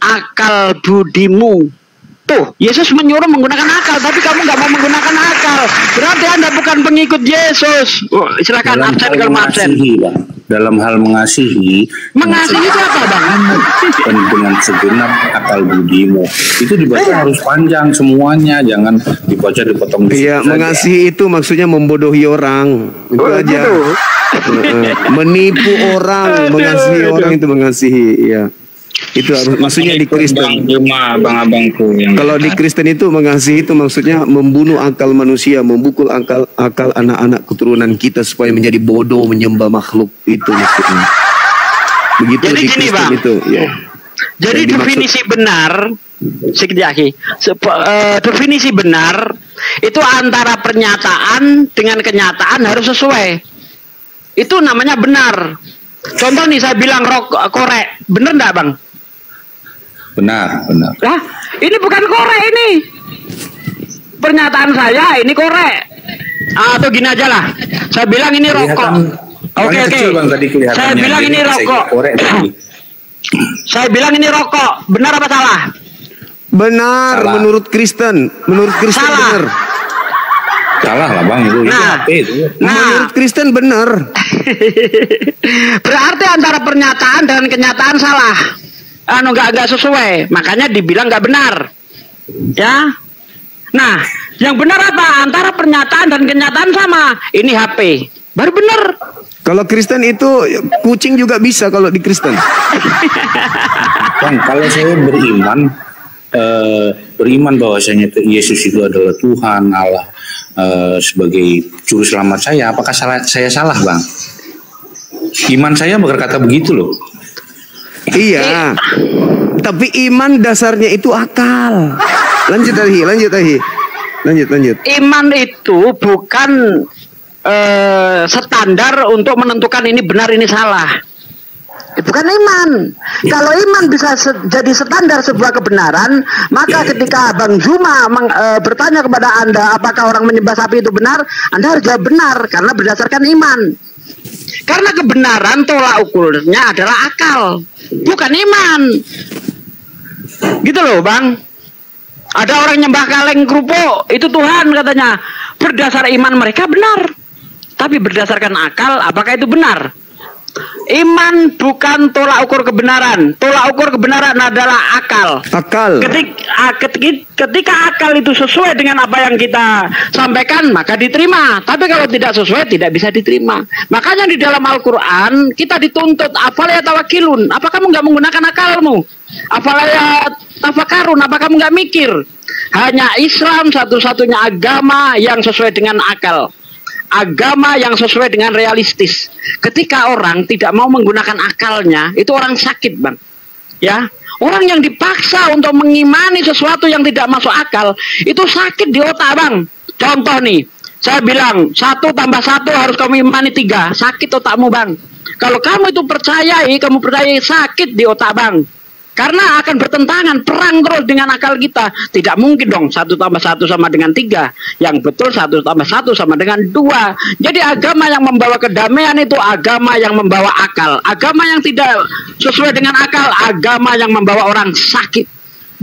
[SPEAKER 6] akal budimu. Tuh, Yesus menyuruh menggunakan akal, tapi kamu nggak mau menggunakan akal. Berarti Anda bukan pengikut Yesus. Silakan absen kalau mau absen.
[SPEAKER 5] Dalam hal mengasihi
[SPEAKER 6] itu apa, Bang?
[SPEAKER 5] Dan dengan segenap akal budimu. Itu dibaca harus panjang semuanya, jangan dibaca dipotong.
[SPEAKER 1] Iya, mengasihi itu maksudnya membodohi orang. Itu aja. Menipu orang, mengasihi orang itu mengasihi, ya. Itu harus maksudnya di Kristen.
[SPEAKER 7] Abang-abangku yang
[SPEAKER 1] kalau di Kristen itu mengasihi itu maksudnya membunuh akal manusia, membukul akal anak-anak keturunan kita supaya menjadi bodoh menyembah makhluk, itu maksudnya. Begitu. Jadi di Kristen Bang, itu ya.
[SPEAKER 6] Jadi definisi benar definisi benar itu antara pernyataan dengan kenyataan harus sesuai. Itu namanya benar. Contoh nih, saya bilang korek, bener enggak, Bang?
[SPEAKER 5] Benar.
[SPEAKER 6] Lah, ini bukan korek ini. Pernyataan saya ini korek. Atau gini aja lah. Saya bilang ini rokok. Oke. Saya bilang ini rokok. Saya bilang ini rokok. Benar apa salah?
[SPEAKER 1] Benar, salah. Menurut Kristen salah. Benar.
[SPEAKER 5] Salah lah, Bang, itu.
[SPEAKER 1] Menurut Kristen benar.
[SPEAKER 6] Berarti antara pernyataan dan kenyataan salah. Nggak sesuai, makanya dibilang nggak benar, ya. Nah, yang benar apa? Antara pernyataan dan kenyataan sama. Ini HP, baru benar.
[SPEAKER 1] Kalau Kristen itu kucing juga bisa kalau di Kristen.
[SPEAKER 5] Bang, kalau saya beriman bahwasanya Yesus itu adalah Tuhan Allah sebagai juru selamat saya, apakah saya salah, Bang? Iman saya berkata begitu loh.
[SPEAKER 1] Iya, tapi iman dasarnya itu akal. Lanjut.
[SPEAKER 6] Iman itu bukan standar untuk menentukan ini benar ini salah. Bukan iman. Kalau iman bisa jadi standar sebuah kebenaran, maka ketika Bang Zuma bertanya kepada Anda apakah orang menyembah sapi itu benar, Anda harus jawab benar karena berdasarkan iman. Karena kebenaran tolak ukurnya adalah akal, bukan iman. Gitu loh, Bang. Ada orang nyembah kaleng kerupuk, itu Tuhan katanya. Berdasar iman mereka benar. Tapi berdasarkan akal, apakah itu benar? Iman bukan tolak ukur kebenaran. Tolak ukur kebenaran adalah akal. Ketika akal itu sesuai dengan apa yang kita sampaikan, maka diterima. Tapi kalau tidak sesuai, tidak bisa diterima. Makanya di dalam Al-Quran kita dituntut afala tawakilun. Apa kamu nggak menggunakan akalmu? Afala tafakarun. Apa kamu nggak mikir? Hanya Islam satu-satunya agama yang sesuai dengan akal. Agama yang sesuai dengan realistis. Ketika orang tidak mau menggunakan akalnya, itu orang sakit, Bang. Ya, orang yang dipaksa untuk mengimani sesuatu yang tidak masuk akal, itu sakit di otak, Bang. Contoh nih, saya bilang 1 tambah 1 harus kamu imani 3, sakit otakmu, Bang. Kalau kamu itu percayai, sakit di otak, Bang. Karena akan bertentangan, perang terus dengan akal kita. Tidak mungkin dong 1 tambah 1 sama dengan 3. Yang betul 1 tambah 1 sama dengan 2. Jadi agama yang membawa kedamaian itu agama yang membawa akal. Agama yang tidak sesuai dengan akal, agama yang membawa orang sakit.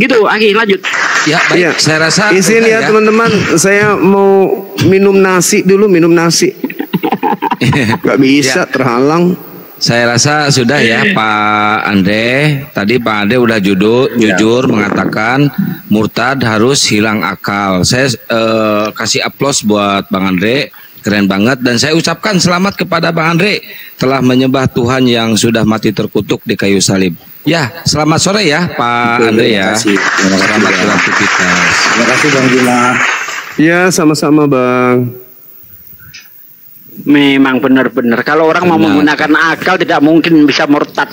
[SPEAKER 6] Gitu, Aki, lanjut.
[SPEAKER 4] Ya, baik. Ya. Saya rasa
[SPEAKER 1] izin ya, teman-teman, saya mau minum nasi dulu, Gak bisa, terhalang.
[SPEAKER 4] Saya rasa sudah ya Pak Andre. Tadi Pak Andre udah jujur mengatakan murtad harus hilang akal. Saya kasih aplaus buat Bang Andre, keren banget. Dan saya ucapkan selamat kepada Bang Andre telah menyembah Tuhan yang sudah mati terkutuk di kayu salib. Ya, selamat sore ya Pak Andre ya. Selamat beraktivitas.
[SPEAKER 5] Terima kasih Bang Juma.
[SPEAKER 1] Ya, sama-sama Bang.
[SPEAKER 6] Memang benar-benar. Kalau orang mau menggunakan akal tidak mungkin bisa murtad.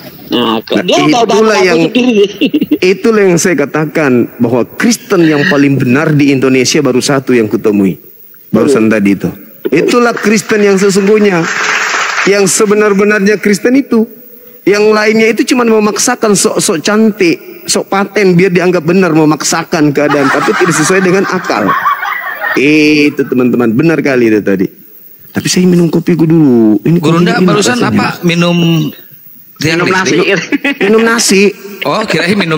[SPEAKER 1] Itulah yang saya katakan bahwa Kristen yang paling benar di Indonesia baru satu yang kutemui barusan tadi itu. Itulah Kristen yang sesungguhnya, yang sebenar-benarnya Kristen itu. Yang lainnya itu cuma memaksakan sok-sok cantik, sok paten biar dianggap benar, memaksakan keadaan tapi tidak sesuai dengan akal. Itu teman-teman, benar kali itu tadi. Tapi saya minum kopiku dulu. Ini
[SPEAKER 4] Gurunda barusan apa? Minum
[SPEAKER 6] Minum nasi.
[SPEAKER 1] Minum nasi.
[SPEAKER 4] Oh, kirain minum